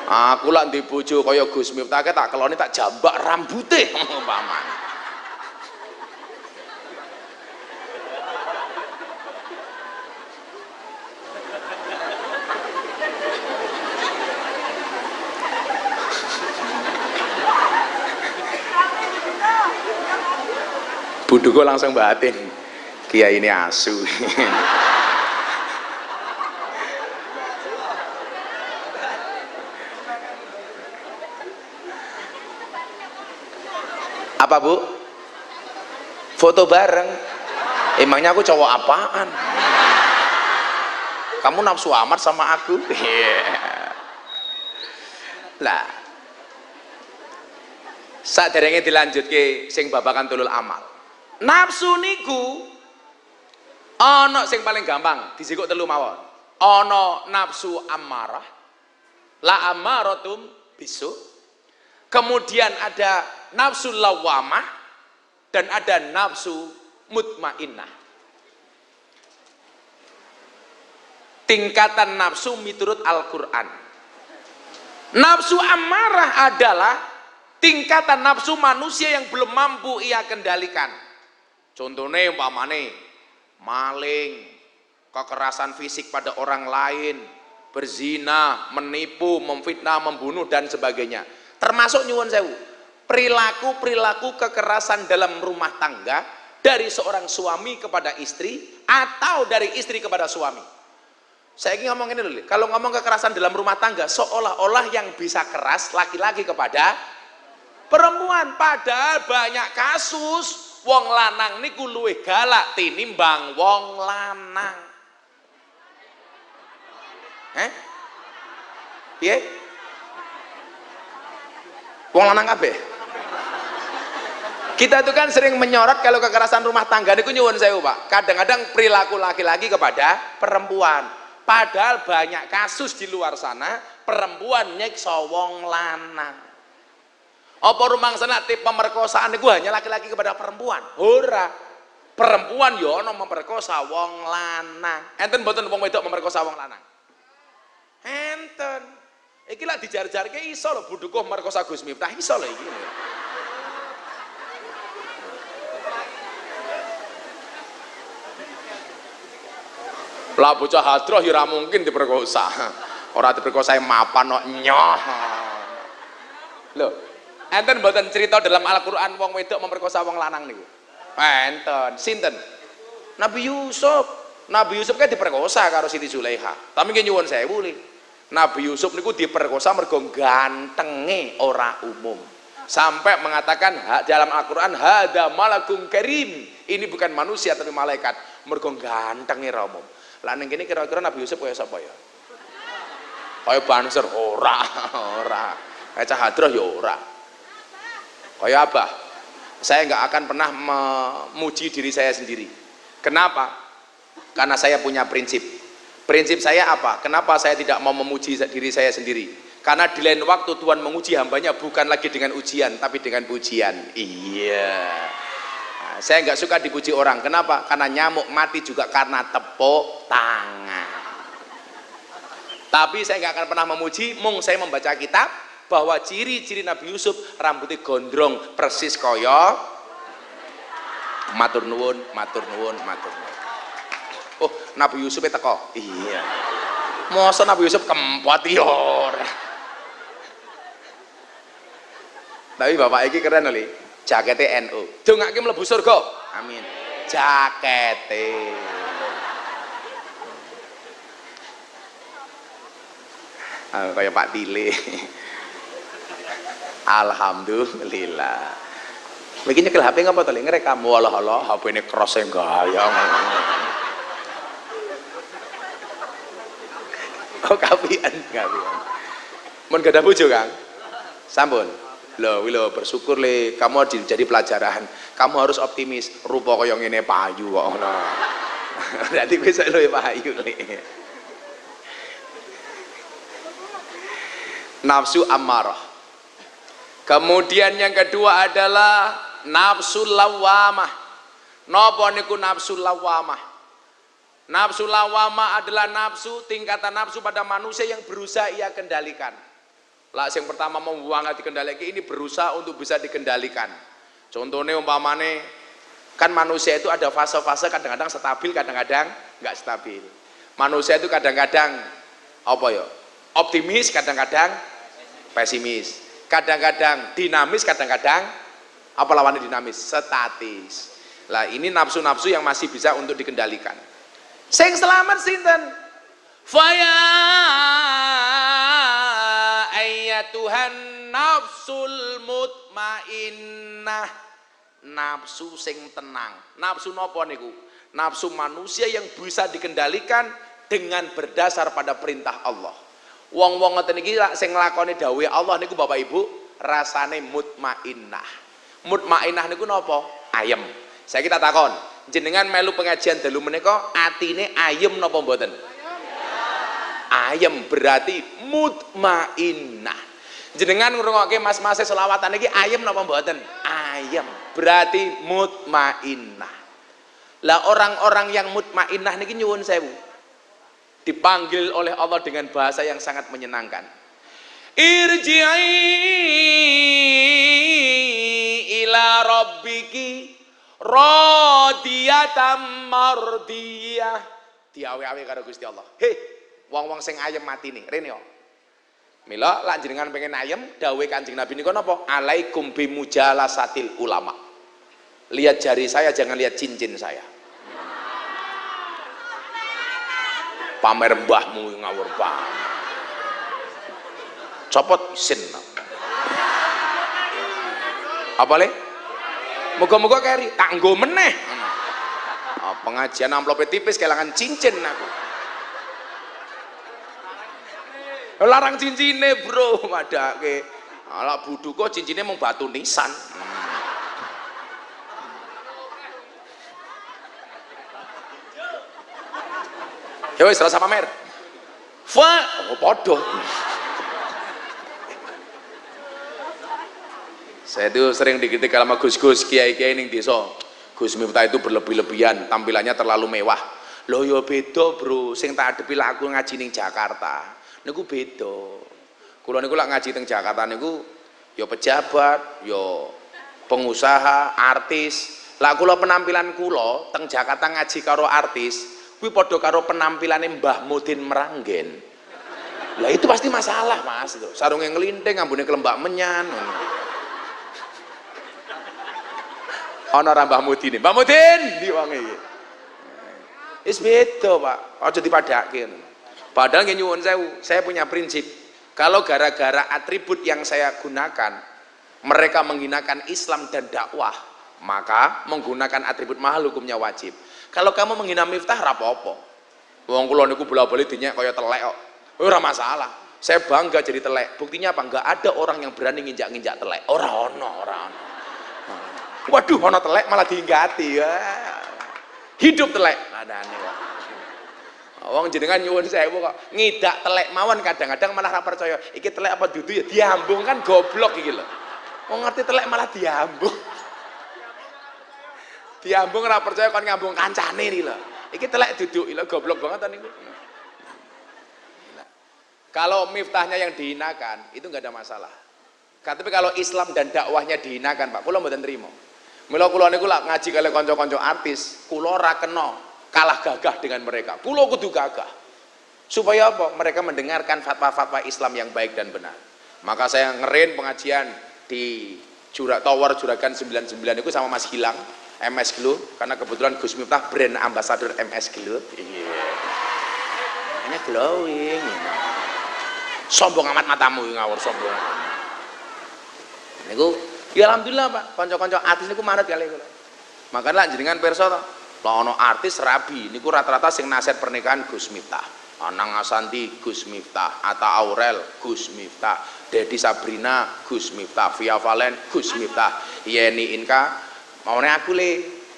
Speaker 1: Aku lak ndek bojo kaya Gus Miftah tak kelone tak jambak rambute umpamane. Buduku langsung batin. Kiai ini asu. Apa bu? Foto bareng. Emangnya aku cowok apaan? Kamu nafsu amat sama aku? Lah saderenge dilanjutke sing babakan tulul amal. Nafsu niku ana sing paling gampang disikuk telu mawon. Ana nafsu amarah, la amaratum bisu. Kemudian ada nafsu lawamah dan ada nafsu mutmainnah. Tingkatan nafsu miturut Al-Qur'an. Nafsu amarah adalah tingkatan nafsu manusia yang belum mampu ia kendalikan. Contohnya umpamane maling, kekerasan fisik pada orang lain, berzina, menipu, memfitnah, membunuh dan sebagainya. Termasuk nyuwun sewu, perilaku-perilaku kekerasan dalam rumah tangga dari seorang suami kepada istri atau dari istri kepada suami. Saya ingin ngomong ini dulu, kalau ngomong kekerasan dalam rumah tangga seolah-olah yang bisa keras laki-laki kepada perempuan, padahal banyak kasus wong lanang niku luwih galak tinimbang wong lanang. Piye? Wong lanang kabeh. Kita itu kan sering menyorot kalau kekerasan rumah tangga niku nyuwun sewu, Pak. Kadang-kadang perilaku laki-laki kepada perempuan. Padahal banyak kasus di luar sana perempuan nyiksa wong lanang. Apa rumangsana tip pemerkosaan niku hanya laki-laki kepada perempuan? Ora. Perempuan yo ana memperkosa wong lanang. Enten mboten wong wedok memperkosa wong lanang? Enten. Iki lah dijar-jarke iso lho budukuh merkosa Gus Miftah iso lho iki. Lah bocah hadroh ya ora mungkin diperkosa. Ora diperkosa mapan kok nyoh. Lho, enten mboten cerita dalam Al-Qur'an wong wedok memperkosa wong lanang niku? Enten. Sinten? Nabi Yusuf. Nabi Yusuf kan diperkosa karo Siti Zulaiha. Tapi nggih nyuwun sewu li. Nabi Yusuf niku diperkosa mergo gantenge ora umum. Sampai mengatakan dalam Al-Qur'an hadza malakum karim. Ini bukan manusia tapi malaikat. Mergo gantenge ora umum. Lah ning kene kira-kira Nabi Yusuf kaya sapa ya? Kaya Banser ora. Kaya Cah Hadroh ya ora. Kaya Abah. Saya nggak akan pernah memuji diri saya sendiri. Kenapa? Karena saya punya prinsip. Prinsip saya apa? Kenapa saya tidak mau memuji diri saya sendiri? Karena di lain waktu Tuhan menguji hambanya bukan lagi dengan ujian, tapi dengan pujian. Iya. Saya nggak suka dipuji orang. Kenapa? Karena nyamuk mati juga karena tepuk tangan. Tapi saya nggak akan pernah memuji. Mung saya membaca kitab bahwa ciri-ciri Nabi Yusuf rambutnya gondrong persis koyo matur nuwun. Oh, Nabi Yusuf itu teko. Iya. Masa Nabi Yusuf kempot yor. Tapi bapak iki keren lho. Jakete NU. Dongake mlebu surga. Amin. Jakete. Kayak Pak Tile. Alhamdulillah. Iki nyekel HP ngapa to? Ngerekam walah HP-ne krose gayang. Oh kapian. Mun gadah bojo, Kang. Sampun. Lho bersyukur le, kamu harus jadi pelajaran. Kamu harus optimis. Rupa kaya ngene payu kok ngono. Berarti besok lho payu le. Nafsu ammarah. Kemudian yang kedua adalah nafsu lawamah. Napa niku nafsu lawamah? Nafsu lawamah adalah nafsu, tingkatan nafsu pada manusia yang berusaha ia kendalikan. Lah yang pertama membuang dikendalikan, ini berusaha untuk bisa dikendalikan. Contohnya umpamane kan manusia itu ada fase-fase, kadang-kadang stabil, kadang-kadang nggak stabil. Manusia itu kadang-kadang apa ya? Optimis, kadang-kadang pesimis. Kadang-kadang dinamis, kadang-kadang apa lawannya dinamis? Statis. Lah ini nafsu-nafsu yang masih bisa untuk dikendalikan. Sing selamat sinten? Faya Tuhan nafsul mutmainnah, nafsu sing tenang. Nafsu napa niku? Nafsu manusia yang bisa dikendalikan dengan berdasar pada perintah Allah. Wong-wong ngoten iki sing nglakoni dawuhe Allah niku Bapak Ibu rasane mutmainnah. Mutmainnah niku napa? Ayem. Saya kita takon, jenengan melu pengajian dalu menika atine ayem napa mboten? Ayem berarti mutmainnah. Jenengan ngrungokke mas-mase selawatan iki ayem napa mboten? Ayem berarti mutmainnah. Lah orang-orang yang mutmainnah niki nyuwun sewu dipanggil oleh Allah dengan bahasa yang sangat menyenangkan. Irji'i ila rabbiki radiyatan mardiyah. Diawe-awe karo Gusti Allah. Hei, wong-wong sing ayem mati nih, rene yo. Mila lak jenengan pengen ayem, dawuhe Kanjeng Nabi niku napa? Alaikum bimujalasatil ulama. Lihat jari saya, jangan lihat cincin saya. Pamer mbahmu ngawur banget. Copot isin. Apa le? Moga-moga keri, tak nggo meneh. Pengajian amplopnya tipis kelangan cincin aku. Larang cincine bro, madake. Ala budu kok cincinnya mau batu nisan. Ya wis rasa pamer. Oh podo. Saya itu sering dikritik sama Gus-gus kiai-kiai ning desa. Gus Miftah itu berlebih-lebihan, tampilannya terlalu mewah. Loh ya beda bro, sing tak adepi aku ngaji ning Jakarta. Niku beda. Kula niku lak ngaji teng Jakarta niku ya pejabat, ya pengusaha, artis. Lah kula penampilan kula teng Jakarta ngaji karo artis, kuwi padha karo penampilane Mbah Mudin Meranggen. Lah itu pasti masalah, Mas. Sarunge nglinting, ambune kelembak menyan. Ana ra Mbah Mudin. Mbah Mudin ndi wong iki? Wis beda, Pak. Aja dipadake. Padahal nggih nyuwun sewu, saya punya prinsip. Kalau gara-gara atribut yang saya gunakan mereka menghinakan Islam dan dakwah, maka menggunakan atribut mahal hukumnya wajib. Kalau kamu menghina Miftah ra apa-apa. Wong kula niku bola-bali dinyek kaya telek kok. Ora masalah. Saya bangga jadi telek. Buktinya apa? Enggak ada orang yang berani nginjak-nginjak telek. Ora ono. Waduh, ono telek malah diinggati. Hidup telek. Adane kok. Wong jenengan nyuwun sewu kok ngidak telek mawon kadang-kadang malah ra percaya. Iki telek apa dudu ya diambung kan goblok iki lho. Wong ngerti telek malah diambung. Diambung ora percaya kon ngambung kancane iki lho. Iki telek duduk lho goblok banget niku. Kalau miftahnya yang dihinakan itu enggak ada masalah. Tapi kalau Islam dan dakwahnya dihinakan, Pak, kula mboten trimo. Mula kula niku lak ngaji kali kanca-kanca artis, kula ora kena kalah gagah dengan mereka. Kula kudu gagah. Supaya apa? Mereka mendengarkan fatwa-fatwa Islam yang baik dan benar. Maka saya ngerin pengajian di Tower Juragan 99 itu sama Mas Gilang, MS Glow, karena kebetulan Gus Miftah brand ambassador MS Glow. Ini glowing. Sombong amat matamu ngawur sombong. Niku ya alhamdulillah, Pak. Kanca-kanca artis niku manut kali kula. Makanya jenengan pirsa to, lah ono artis rabi niku rata-rata sing nasihat pernikahan Gus Miftah. Anang Asanti Gus Miftah, Atta Aurel Gus Miftah, Dedi Sabrina Gus Miftah, Via Valen Gus Miftah, Yeni Inka maune aku le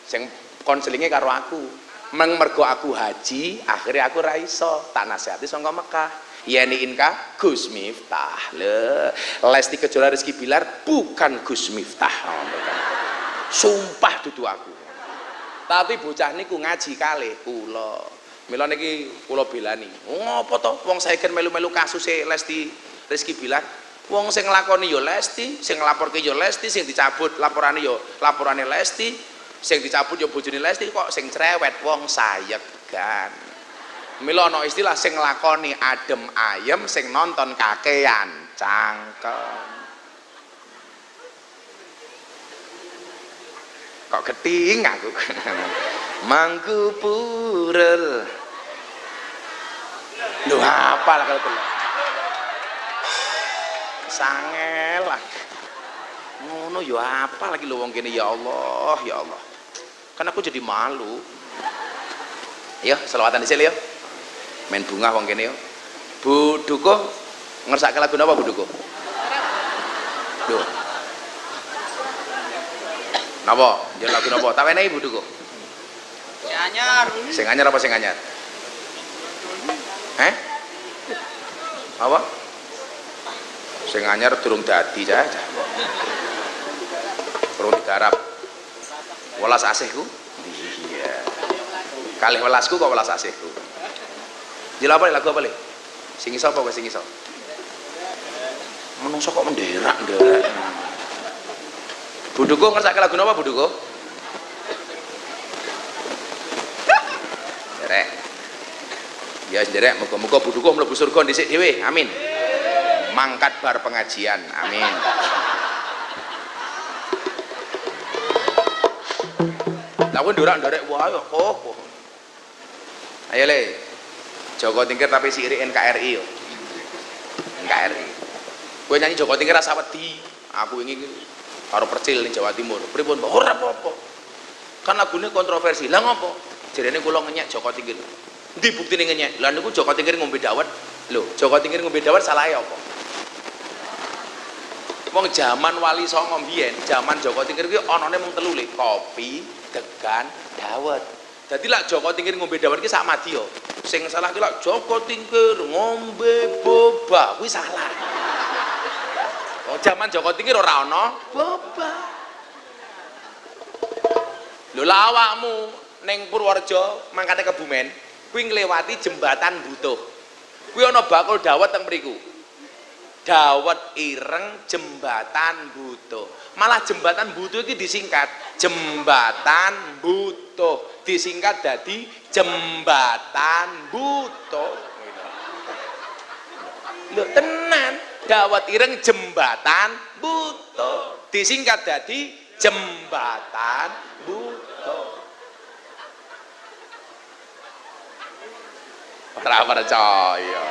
Speaker 1: sing konselinge karo aku. Mergo aku haji, akhirnya aku ra iso tak nasihati saka Mekah. Yeni Inka Gus Miftah. Lesti Kejora Rizky Bilar bukan Gus Miftah. Sumpah dudu aku. Tapi bocah niku ngaji kalih kula. Mila niki kula belani. Ngopo to wong saiki melu-melu kasuse Lesti Rizky Bilar. Wong sing nglakoni ya Lesti, sing nglaporke ya Lesti, sing dicabut laporane ya laporane Lesti, sing dicabut ya bojone Lesti, kok sing cerewet wong sayegan. Mila ana istilah sing nglakoni adem ayem, sing nonton kakean cangkem. Kok keting aku. Mangku purel. Lho apa lah kalau telek. Sangel lah. Ngono ya apa lagi lho wong kene, ya Allah, ya Allah. Kan aku jadi malu. Ayo selawatan dhisik yo. Main bunga wong kene yo. Bu Duko ngersake lagu napa Bu Duko? Duh. Napa? Njen lagu napa? Tak wenehi Bu Duko.
Speaker 2: Sing anyar.
Speaker 1: Sing anyar apa sing anyar? Apa? Sing anyar durung dadi cah. Durung digarap. Welas asihku. Iya. Kalih welasku kok welas asihku. Jila apa lagu apa le? Sing iso apa sing iso? Menungso kok menderak. Bu Duko ngersake lagu napa Bu Duko? Derek. Ya derek, muga-muga Bu Duko mlebu surga dhisik dhewe. Amin. Mangkat bar pengajian. Amin. Lah kowe ndorak-ndorek wae kok. Ayo le. Joko Tingkir tapi sirik NKRI yo. NKRI. Kowe nyanyi Joko Tingkir rasa wedi. Aku wingi karo Percil ning Jawa Timur. Pripun, Pak? Ora apa-apa. Kan lagune kontroversi. Lah ngopo? Jarene kula ngenyek Joko Tingkir. Endi buktine ngenyek? Lah niku Joko Tingkir ngombe dawet. Lho, Joko Tingkir ngombe dawet salahe apa? Wong jaman Wali Songo mbiyen, jaman Joko Tingkir kuwi anane mung telu le, kopi, degan, dawet. Dadi lak Joko Tingkir ngombe dawet ki sak madya. Sing salah ki lak Joko Tingkir ngombe boba, kuwi salah. Oh, jaman Joko Tingkir ora ana boba. Lho lah awakmu ning Purworejo mangkate Kebumen, kuwi ngliwati jembatan Butuh. Kuwi ana bakul dawet teng mriku. dawet ireng jembatan butuh. Malah jembatan butuh iki disingkat jembatan butuh, disingkat dadi jembatan butuh. Lho tenan, dawet ireng jembatan butuh, disingkat dadi jembatan butuh. Ora percaya.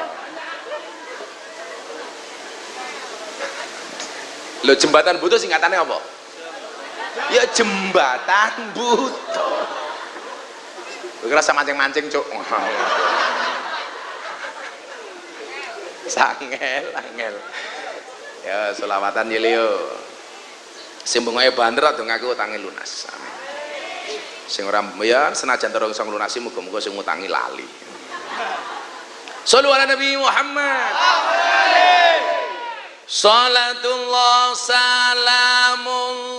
Speaker 1: Lho jembatan butuh singkatannya apa? Ya jembatan butuh. Kowe rasa mancing-mancing, Cuk. Sangel, angel. Ya selawatan yelio. Sing bengoke banter ado ngaku utange lunas. Amin. Sing ora ya senajan terus iso nglunasi muga-muga sing ngutangi lali. Shallu ala Nabi Muhammad. Salatullah salamullah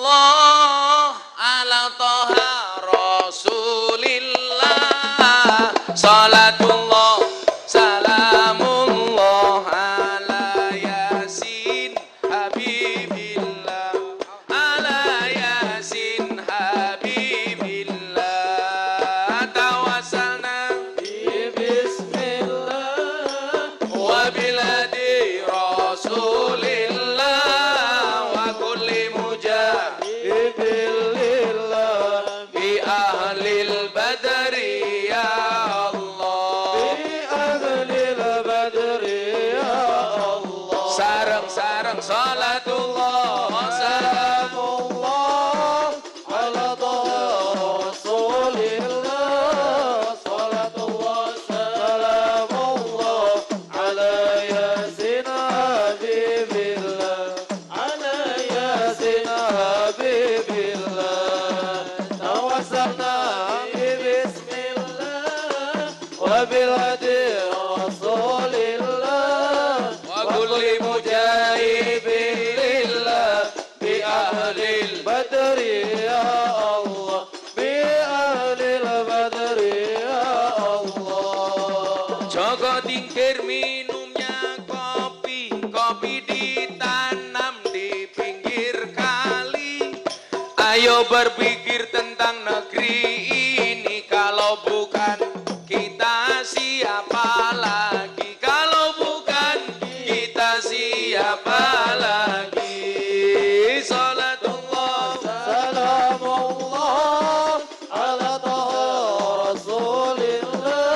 Speaker 1: ala toha rasulillah. Salatullah salamullah ala yasin habibillah. Ala yasin habibillah. Tawassalna bismillah wa biladi rasul berpikir tentang negeri ini, kalau bukan kita siapa lagi, kalau bukan kita siapa lagi. Salatullah salamullah ala toha rasulillah.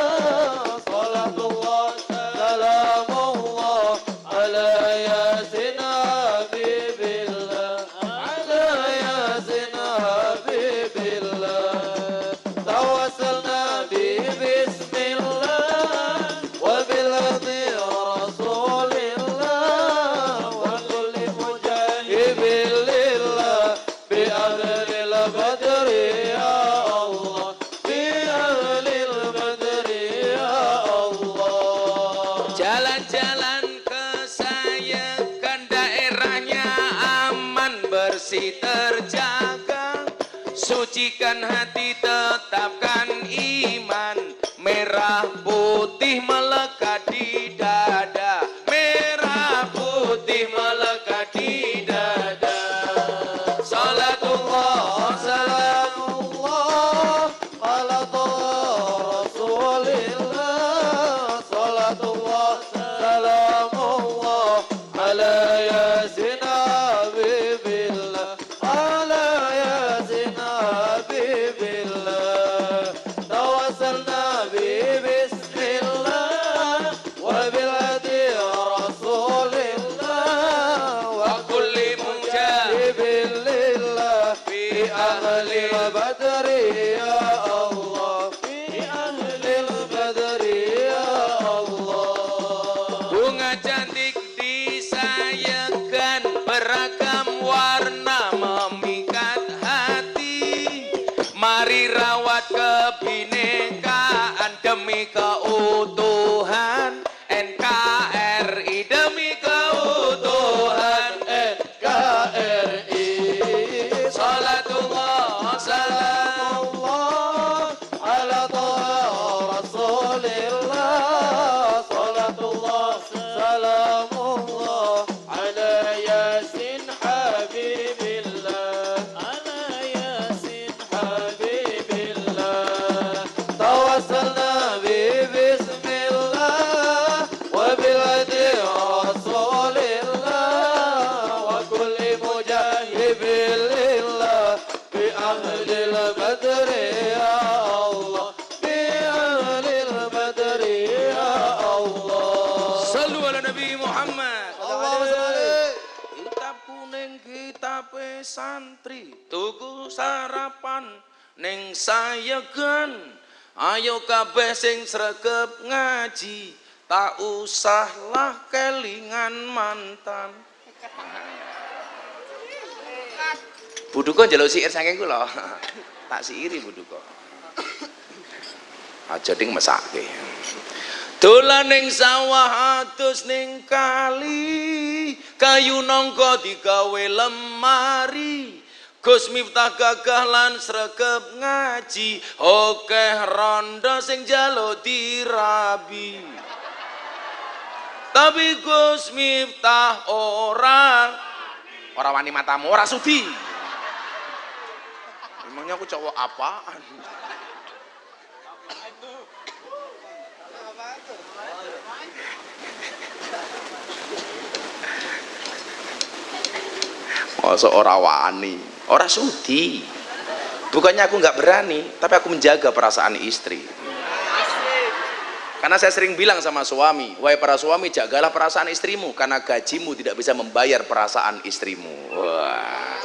Speaker 1: Salatullah salamullah ala yasin habibillah. Ala yasin terjaga, sucikan hati, tetapkan iman, merah putih melekat di dada, merah putih melekat di dada. Salatullah salamullah ala rasulillah. Salatullah salamullah ala yasin habibillah. Kebinekaan demi keutuhan NKRI, demi keutuhan NKRI. Salatullah salamullah ala toha rasulillah. Salatullah salamullah Nabi Muhammad.
Speaker 3: Allahumma sholli.
Speaker 1: Kitab kuning kitab santri, tuku sarapan ning sayegan. Ayo kabeh sing sregep ngaji, tak usahlah kelingan mantan. Buduko njaluk siir saking kula. Tak siiri Buduko. Aja ding mesake. Dolan ning sawah adus ning kali, kayu nangka digawe lemari. Gus Miftah gagah lan sregep ngaji, akeh randa sing njaluk dirabi. Tapi Gus Miftah ora wani matamu, ora sudi. Emangnya aku cowok apaan? Masa ora wani, ora sudi. Bukannya aku nggak berani, tapi aku menjaga perasaan istri. Karena saya sering bilang sama suami, wahai para suami, jagalah perasaan istrimu, karena gajimu tidak bisa membayar perasaan istrimu. Wah,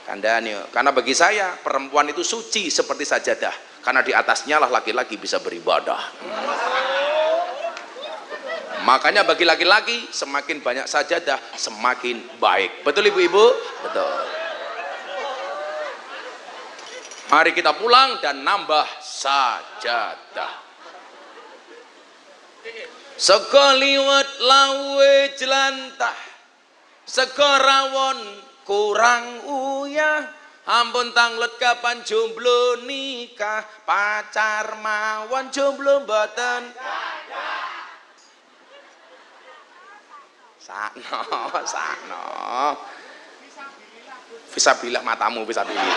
Speaker 1: kandani. Karena bagi saya perempuan itu suci seperti sajadah, karena di atasnya lah laki-laki bisa beribadah. Makanya bagi laki-laki semakin banyak sajadah semakin baik. Betul ibu-ibu? Betul. Mari kita pulang dan nambah sajadah. Sego liwet lawe jelantah, sego rawon kurang uyah. Ampun tanglet kapan jomblo nikah, pacar mawon jomblo mboten. Sakno. Fisabilillah matamu, fisabilillah.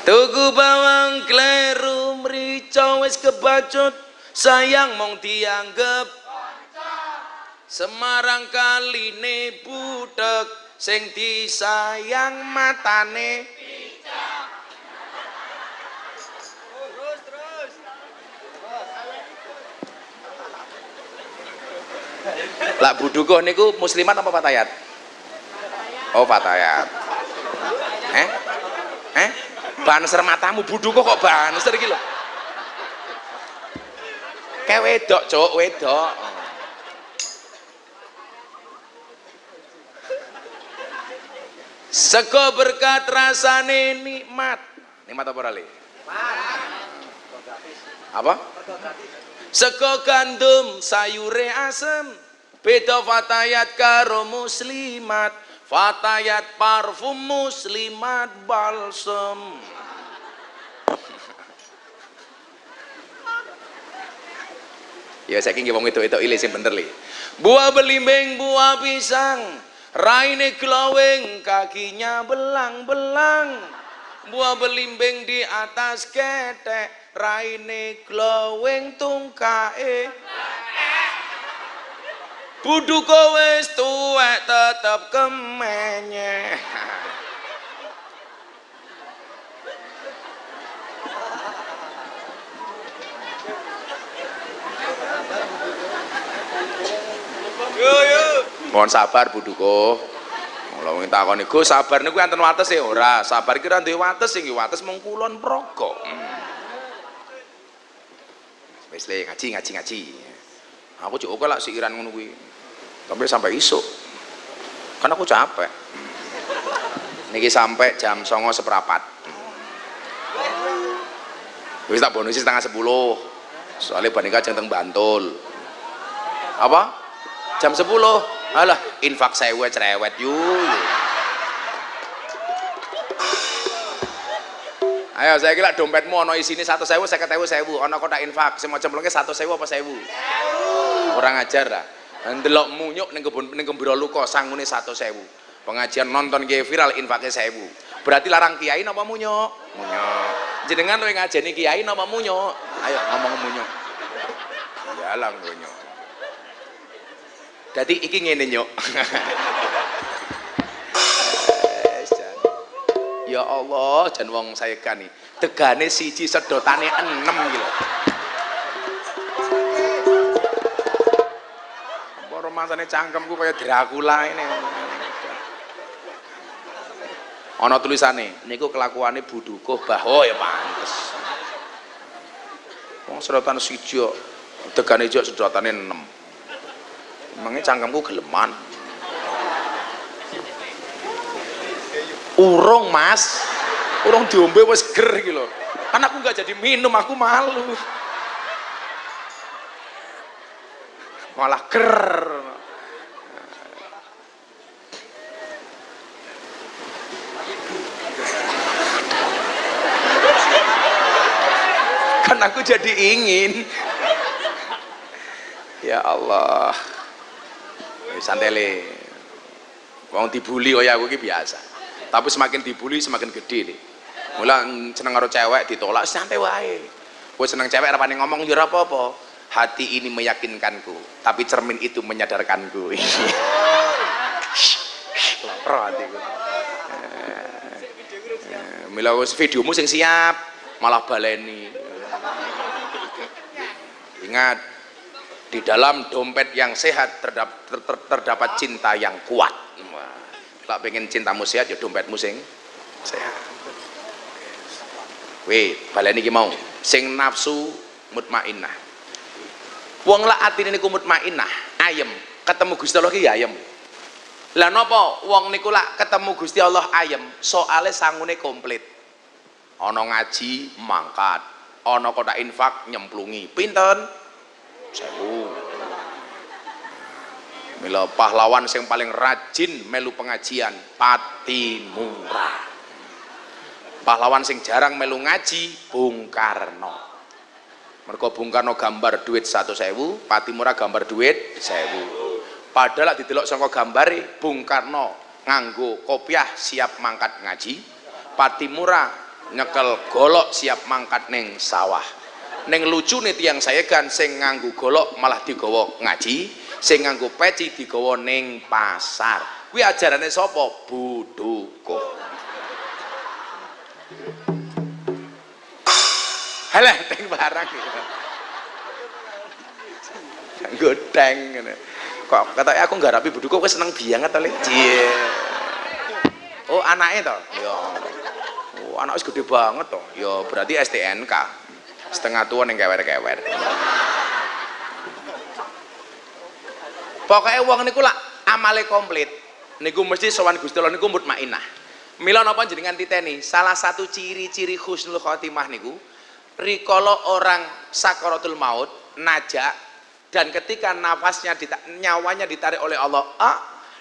Speaker 1: Tuku bawang kleru mrica wis kebacut, sayang mong dianggep Semarang kaline budhek, sing disayang matane Lah Buduko niku muslimat apa fatayat? Oh fatayat. Banser matamu Buduko kok banser iki lho. Kayak wedok, Cuk, wedok. Sego berkat rasane nikmat. Nikmat apa rale? Apa? Sego gandum sayure asem, beda fatayat karo muslimat. Fatayat parfum, muslimat balsem. Ya saiki nggih wong wedok-wedok ile sing bener li. Buah belimbing, buah pisang, raine glowing, kakinya belang-belang. Buah belimbing di atas ketek, raine glowing, tungkae. Buduko wis tuwek tetep kemenyeh. Mohon sabar Buduko. Mula wong takoni, "Gus, sabar niku enten wates e ora? Sabar iki ora duwe wates, sing wates mung kulon praga." Wis le ngaji. Aku cukup kok lak siiran ngono kuwi. Sampai isuk. Kan aku capek. Niki sampai jam 09.15. Wis tak bonusi setengah 10. Soalnya Banika jeng teng Bantul. Apa? Jam 10. Alah, infak sewe cerewet yu. Ayo saya kira dompetmu ono isine 100.000, 50.000, ono kotak infak. Sing mau cemplungke 100.000 apa 1.000? Kurang ajar lah. Ndelok munyuk ning kebon ning Gembira Luka sangune 100.000. Pengajian nonton kiai viral infake 1.000. Berarti larang kiai napa munyuk? Munyuk. Jenengan luwih ngajeni kiai napa munyuk? Ayo ngomong munyuk. Ya lang munyuk. Dadi iki ngene nyuk. Ya Allah, jan wong saya gani. Tegane siji sedotane 6 gitu. Apa romansane cangkemku kaya Dracula ini. Ana tulisane, niku kelakuane budukuh bah. Oh ya pantes. Wong sedotan siji kok tegane ijo sedotane 6. Emangnya cangkemku geleman. Urung mas, urung diombe wis ger iki lho. Kan aku nggak jadi minum, aku malu. Malah ger. Kan aku jadi ingin. Ya Allah. Santele. Wong dibully kaya aku iki biasa. Tapi semakin dibully semakin gede nih. Mula seneng karo cewek ditolak santai wae. Kowe seneng cewek ora paning ngomong ya ora apa-apa. Hati ini meyakinkanku, tapi cermin itu menyadarkanku. Lapar hatiku. Mila wis videomu sing siap malah baleni. Ingat, di dalam dompet yang sehat terdapat cinta yang kuat. Kalau pengen cintamu sehat ya dompetmu sing sehat. Wait, baleni iki mau sing nafsu mutmainnah. Wong lak atine niku mutmainnah, ayem, ketemu Gusti Allah ki ya ayem. Lah napa wong niku lak ketemu Gusti Allah ayem, soale sangune komplit. Ana ngaji mangkat, ana kotak infak nyemplungi. Pinten? 1000. Mila pahlawan yang paling rajin melu pengajian Patimura. Pahlawan sing jarang melu ngaji Bung Karno. Mergo Bung Karno gambar duit 100.000, Patimura gambar duit 1000. Padahal didelok saka gambare Bung Karno nganggo kopiah siap mangkat ngaji, Patimura nyekel golok siap mangkat ning sawah. Ning lucune tiyang sayegan sing nganggo golok malah digawa ngaji, sing nganggo peci digawa ning pasar. Kuwi ajarane sapa? Budukuh. Halah teng barang gitu. Nggo teng ngene. Kok katoke aku ngarapi budukuh kowe seneng banget to, Le? Cie. Oh, anake to? Ya. Oh, anak wis gede banget to. Ya berarti STNK. Setengah tua ning kewer-kewer. Pokoknya wong niku lak amale komplit niku mesti sowan Gusti Allah niku mutmainnah. Mila napa jenengan titeni salah satu ciri-ciri husnul khotimah niku rikala orang sakaratul maut najak dan ketika nafasnya nyawanya ditarik oleh Allah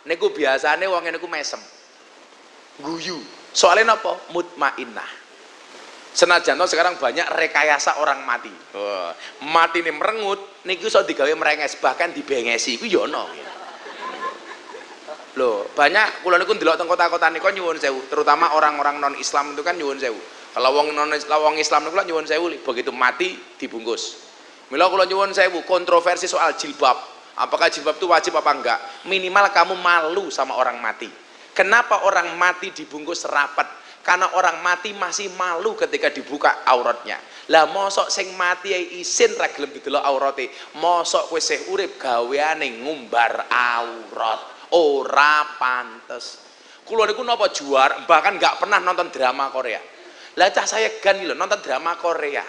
Speaker 1: niku biasane wong niku mesem guyu soalnya napa mutmainnah. Senajan sekarang banyak rekayasa orang mati. Mati ini merengut niku iso digawe merenges bahkan dibengesi iku ya ono. Loh, banyak kula niku ndelok teng kota-kota niku nyuwun sewu, terutama orang-orang non Islam itu kan nyuwun sewu. Kalau wong Islam niku nyuwun sewu begitu mati dibungkus. Mila kula nyuwun sewu kontroversi soal jilbab. Apakah jilbab itu wajib apa enggak? Minimal kamu malu sama orang mati. Kenapa orang mati dibungkus rapat? Karena orang mati masih malu ketika dibuka auratnya. Lah mosok sing mati isin ra gelem didelok aurate. Mosok kowe sih urip gaweane ngumbar aurat. Ora pantes. Kula niku napa juara, bahkan nggak pernah nonton drama Korea. Lah cah saya gan lho nonton drama Korea.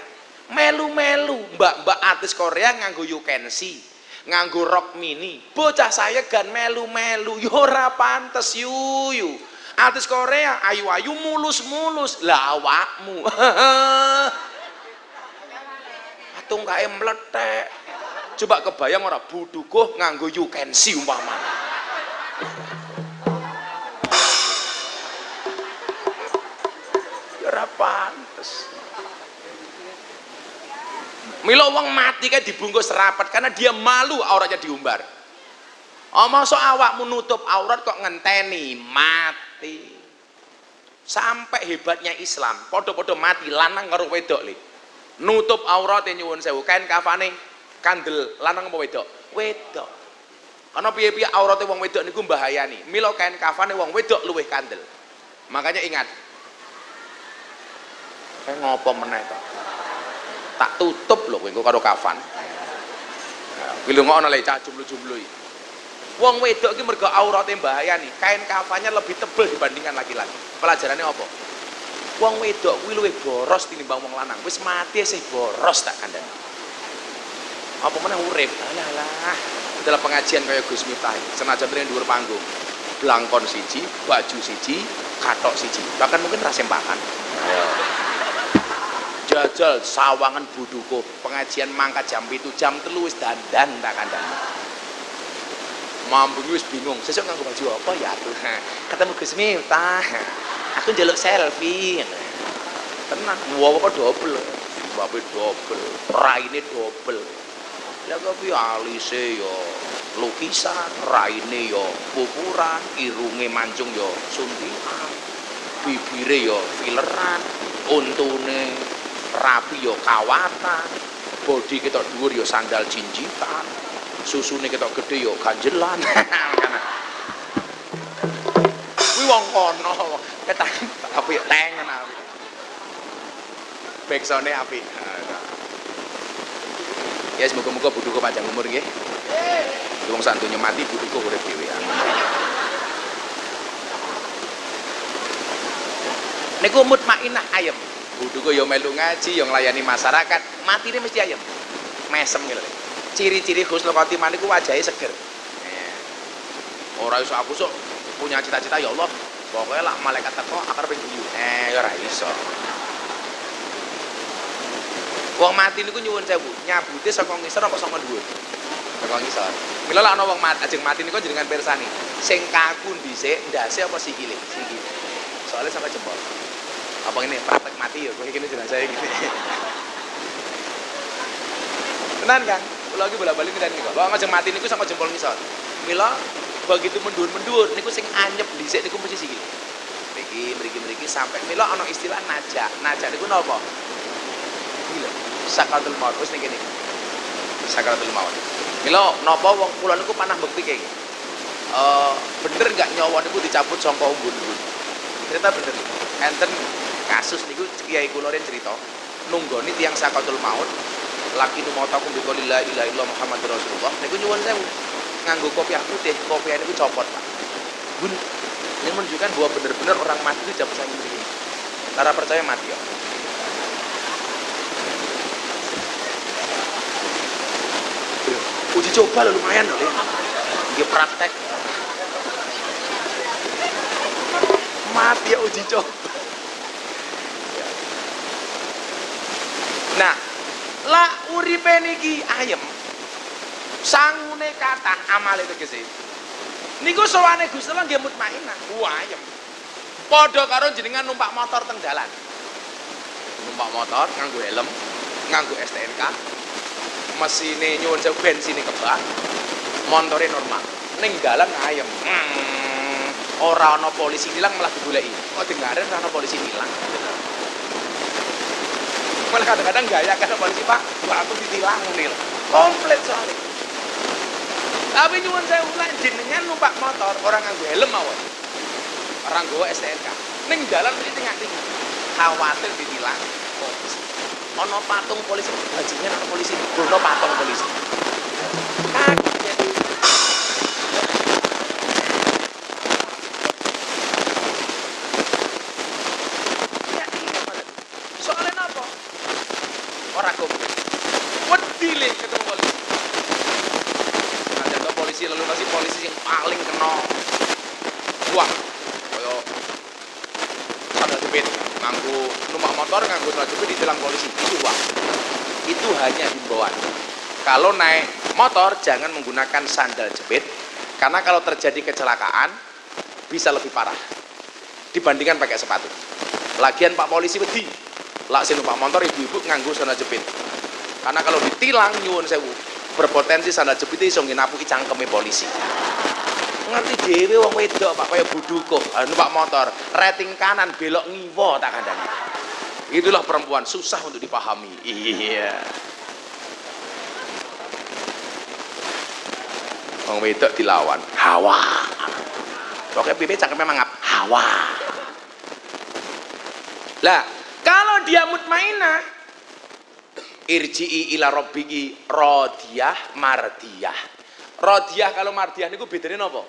Speaker 1: Melu-melu mbak-mbak artis Korea nganggo you can see, nganggo rok mini. Bocah saya gan melu-melu yo ora pantes yuyu. Artis Korea ayu-ayu mulus-mulus lah awakmu. Atung kae meletek. Coba kebayang ora budukuh nganggo you can see umpama. Ya ora pantes. Mila wong mati kae dibungkus rapat karena dia malu auratnya diumbar. Masa awakmu nutup aurat kok ngenteni mati. Sampai hebatnya Islam, podo-podo mati lanang karo wedok li. Nutup aurate nyuwun sewu, kain kafane kandel lanang apa wedok? Wedok. Karena piye-piye aurate wong wedok niku mbahayani. Mila kain kafane wong wedok luwih kandel. Makanya ingat, ngopo meneh to? Tak tutup lho kowe engko karo kafan. Kuwi lho ngono lek cah jomblo-jomblo iki. Wong wedok iki mergo aurate mbahayani, kain kafannya lebih tebal dibandingkan laki-laki. Pelajarannya apa? Wong wedok kuwi luwih boros tinimbang wong lanang. Wis mati sih boros tak kandhani. Apa meneh urip? Alah. Dalam pengajian kaya Gus Miftah, senajan tren dhuwur panggung. Blangkon siji, baju siji, katok siji. Bahkan mungkin rasempakan. Ayo. Jajal sawangan buduko, pengajian mangkat jam 7, jam 3 wis dandan tak kandhani. Mambu wis bingung, sesuk nganggo baju apa ya aku. Ketemu Gus Miftah. Aku njaluk selfie. Tenang, apa double. Babe double, raine double. Lah kok piye alise yo lukisan, raine yo pupuran, irunge mancung yo suntikan, bibire yo fileran, untune rapi yo kawatan, bodi ketok dhuwur yo sandal jinjitan, susune ketok gede yo ganjelan. Kuwi wong kono, ketak apik tengen apik. Beksone apik. Ya semoga-moga buduko panjang umur nggih. Wong santunya mati buduko urip dhewean. Niku mutmainah ayem. Buduko yo melu ngaji, yo nglayani masyarakat, matine mesti ayem. Mesem gitu. Ciri-ciri husnul khotimah niku wajahe seger. Ora iso aku sok punya cita-cita ya Allah, pokoknya lah malaikat teko akar ping guyu. Ya ora iso. Wong mati niku nyuwun sewu, nyabute saka ngisor apa saka dhuwur? Saka ngisor. Mila lak ana wong mati ajeng mati niku jenengan pirsani. Sing kaku dhisik ndase apa sikile? Sikile. Soalnya sampai jempol. Apa ini praktek mati ya, kowe iki jenazah iki. Tenan Kang, kula lagi bola-bali ngendani niku. Wong ajeng mati niku saka jempol ngisor. Mila begitu mendur-mendur niku sing anyep dhisik niku mesti sikile. Mriki sampai mila ana istilah najak. Najak niku napa? Sakaratul maut wis ning kene. Sakaratul maut. Mila napa wong kula niku panah mbuktike iki. Bener enggak nyawa niku dicabut saka umbun-umbun. Ternyata bener. Enten kasus niku kiai kula ren cerita nunggoni tiyang sakaratul maut laki numatakum bi qouli la ilaha illallah Muhammadur Rasulullah niku nyuwun sewu nganggo kopiah putih, kopiah niku copot, Pak. Bun, ini menunjukkan bahwa benar-benar orang mati itu jatuh sakit begini. Lara percaya mati ya. Uji coba lah lumayan loh, dia praktek. Mati ya uji coba. Nah, lah uripe niki ayem. Sangune kathah amale tegese. Niku sowane Gusti Allah nggih mutmainah. Wah, ayem. Padha karo jenengan numpak motor teng dalan. Numpak motor nganggo helm, nganggo STNK. Mesine nyuwun sewu bensine kebak. Montore normal. Ning dalan ayem. Ora ana polisi nilang malah digoleki. Kok dengaren ora ana polisi nilang. Malah kadang-kadang gaya kan polisi, Pak. Wah, aku ditilang nil. Komplit soalnya. Tapi nyuwun sewu lek jenengan numpak motor orang nganggo helm mawon. Orang nggo STNK. Ning dalan mesti tengah-tengah. Khawatir ditilang polisi. Ana patung polisi, bajingan ana polisi, ono patung polisi. Kaget. Ya iya, soalnya napa? Ora komplit. Wedi le ketemu polisi. Ada polisi lalu kasih polisi yang paling kena uang. Koyo sandal jepit, nganggo numpak motor nganggo sandal jepit ditilang polisi. Itu uang. Itu hanya himbauan. Kalau naik motor jangan menggunakan sandal jepit karena kalau terjadi kecelakaan bisa lebih parah dibandingkan pakai sepatu. Lagian Pak polisi wedi. Lak sing numpak motor ibu-ibu nganggo sandal jepit. Karena kalau ditilang nyuwun sewu, berpotensi sandal jepit iso nginapuki cangkeme polisi. Ngerti dhewe wong wedok Pak kaya buduko, numpak motor, rating kanan belok ngiwa tak kandhani. Itulah perempuan susah untuk dipahami. Iya. Wong wedok dilawan, hawa. Pokoke pipi cangkeme mangap, hawa. Lah, Kalau dia mutmainah, irji'i ila rabbiki radiyah mardiyah. Radiyah kalau mardiyah niku bedane napa?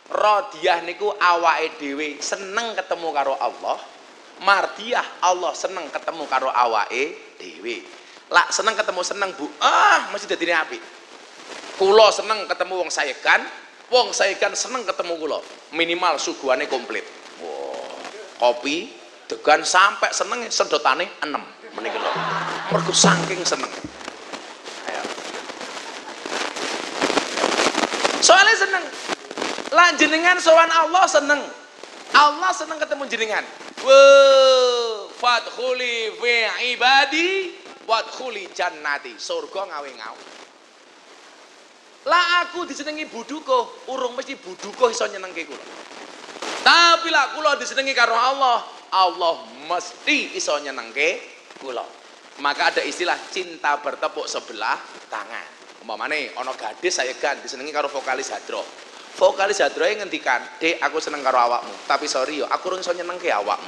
Speaker 1: Radiyah niku awake dhewe seneng ketemu karo Allah. Mardiyah Allah seneng ketemu karo awake dhewe. Lak seneng ketemu seneng Bu, mesti dadine apik. Kula seneng ketemu wong saekan seneng ketemu kula. Minimal suguhane komplit. Wow. Kopi, degan sampai seneng sedotane 6 meniki lho. Mergo saking seneng. Ayo. Soalnya seneng. Lah jenengan sowan Allah seneng. Allah seneng ketemu jenengan. Wa fadkhuli fi ibadi wadkhuli jannati. Surga ngawe-ngawe. Lah aku disenengi buduko, urung mesti buduko iso nyenengke kula. Tapi lah kula disenengi karo Allah, Allah mesti iso nyenengke kula. Maka ada istilah cinta bertepuk sebelah tangan. Umpamane ana gadis sayegan disenengi karo vokalis Hadroh. Vokalis Hadrohe ngendikan, "Dek, aku seneng karo awakmu, tapi sorry yo, aku urung iso nyenengke awakmu."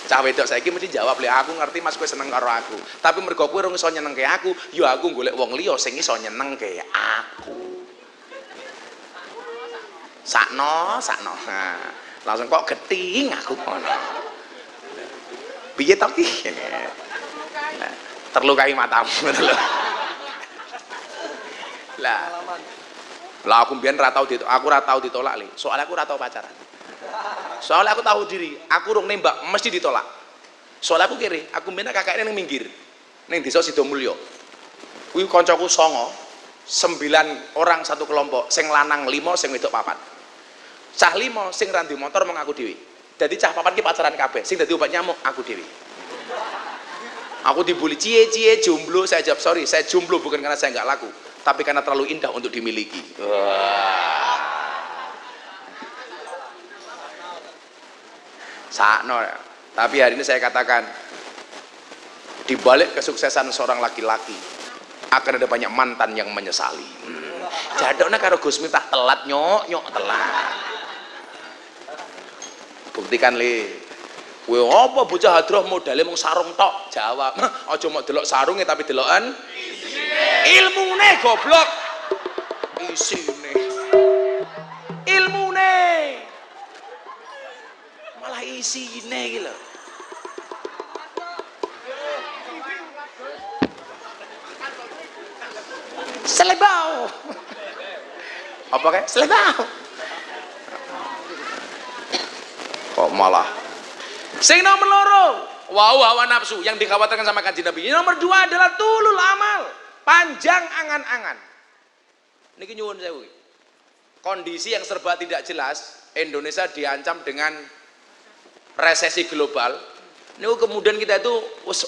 Speaker 1: Cah wedok saiki mesti jawab, "Lek aku ngerti Mas kowe seneng karo aku, tapi mergo kowe urung iso nyenengke aku, yo aku golek wong liya sing iso nyenengke aku." Sakno. Nah, langsung kok geting aku ngono. Piye to ki? Terlukai matamu ngono lho. Lah aku mbiyen aku ora tau ditolak le. Soalnya aku ora tau pacaran. Soalnya aku tahu diri, aku rung nembak mesti ditolak. Soalnya aku kiri, aku mbiyen kakekne ning minggir. Ning desa Sidomulyo. Kuwi kancaku 9 orang satu kelompok, sing lanang 5, sing wedok 4. Cah 5 sing ra ndek motor mung aku dhewe. Dadi cah 4 ki pacaran kabeh, sing dadi obat nyamuk aku dhewe. Aku dibully cie jomblo, saya jawab sorry, saya jomblo bukan karena saya nggak laku, tapi karena terlalu indah untuk dimiliki. Sakno ya. Tapi hari ini saya katakan, di balik kesuksesan seorang laki-laki akan ada banyak mantan yang menyesali. Jadoknya karo Gus Miftah telat nyok telat. Buktikan le. Kowe apa bocah Hadroh modale mung sarung tok? Jawab. Aja mok delok sarunge tapi deloken ilmune goblok. Isine. Ilmune. Malah isine iki lho. Selebau. Apa kayak selebau? Kok malah sing nomor loro, hawa nafsu yang dikhawatirkan sama kanjeng Nabi. Yang nomor 2 adalah tulul amal, panjang angan-angan. Niki nyuwun sewu. Kondisi yang serba tidak jelas, Indonesia diancam dengan resesi global. Niku kemudian kita itu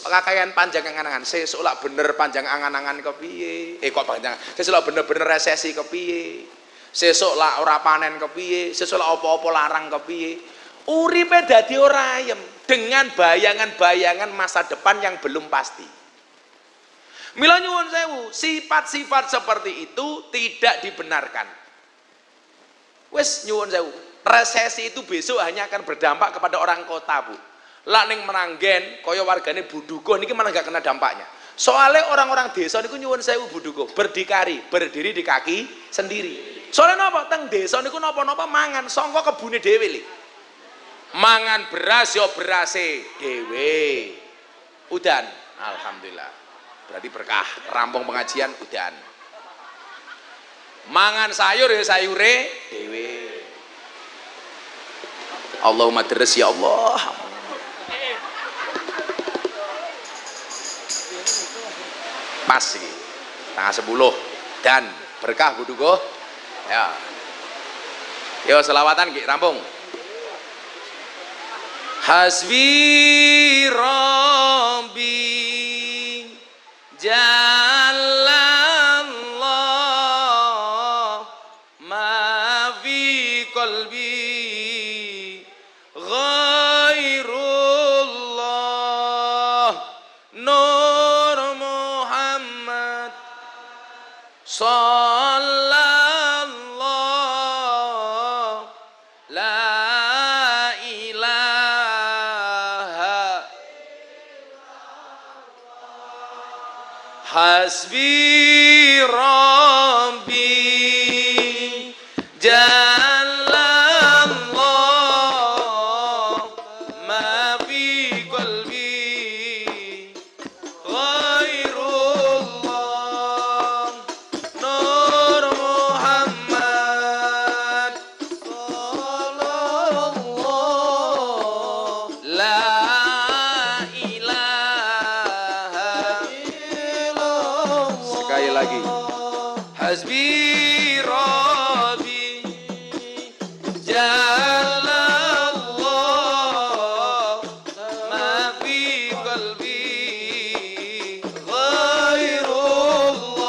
Speaker 1: kakayan panjang angan-angan. Sesuk lak bener panjang angan-angan kepiye? Kok panjang. Sesuk lak bener-bener resesi kepiye? Sesuk lak ora panen kepiye? Sesuk lak apa-apa larang kepiye? Uripe dadi ora ayem dengan bayangan-bayangan masa depan yang belum pasti. Mila nyuwun sewu, sifat-sifat seperti itu tidak dibenarkan. Wes nyuwun sewu, resesi itu besok hanya akan berdampak kepada orang kota, Bu. Lah ning Meranggen kaya wargane Buduko niki malah gak kena dampaknya. Soalnya orang-orang desa niku nyuwun sewu Buduko, berdiri di kaki sendiri. Soalnya napa? Teng desa niku napa-napa mangan saka kebune dhewe lho. Mangan beras yo berase dhewe. Udan, alhamdulillah. Berarti berkah, rampung pengajian udan. Mangan sayur ya sayure dhewe. Allahumma deres ya Allah. Pas iki. Tanggal 10 dan berkah Buduko. Ya. Yo selawatan ki rampung. Hasbi Rabbi Jallallah ma fi qalbi ghairullah Nur Muhammad sallallahu la ilaha Hasbi Rabbi Jalallah ma fi qalbi ghairullah Nur Muhammad sallallahu la ilaha illallah. Sekali lagi. Hasbi Rabbi Jalallah ma fi qalbi ghairullah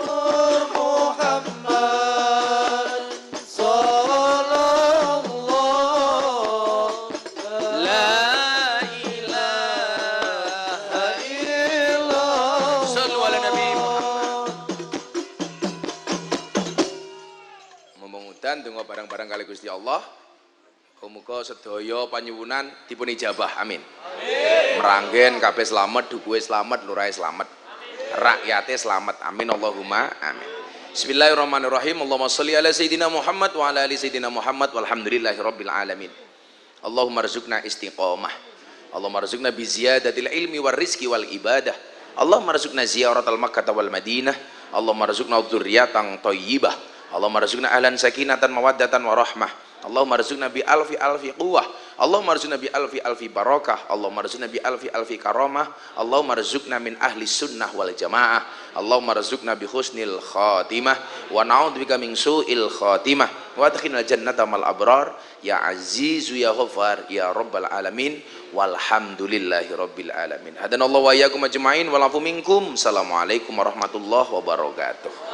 Speaker 1: Nur Muhammad sallallahu la ilaha illallah. Sallu ala Nabi Muhammad. Memungutan donga barang-barang kali Gusti Allah. Muga sedaya panyuwunan dipun ijabah. Amin. Meranggen kabeh slamet, dukuhe slamet, lurahe slamet. Rakyate slamet. Amin Allahumma amin. Bismillahirrahmanirrahim. Allahumma sholli ala sayidina Muhammad wa ala ali sayidina Muhammad walhamdulillahirabbil alamin. Allahumma rzuqna istiqamah. Allahumma rzuqna bi ziyadatil ilmi war rizqi wal ibadah. Allahumma rzuqna ziyaratal Makkah wal Madinah. Allahumma rzuqna dzurriyyatan thayyibah. Allahumma rzuqna ahlan sakinatan mawaddatan warahmah. Allahumma rzuqna bi alfi alfi quwwah. Allahumma rzuqna bi alfi alfi barakah. Allahumma rzuqna bi alfi alfi karamah. Allahumma rzuqna min ahli sunnah wal jamaah. Allahumma rzuqna bi husnil khatimah wa na'udzubika min su'il khatimah wa adkhilnal jannata mal abrar ya azizu ya ghaffar ya rabbal alamin walhamdulillahi rabbil alamin. Hadanallahu wa iyyakum ajmain wa lafu minkum. Assalamualaikum warahmatullahi wabarakatuh.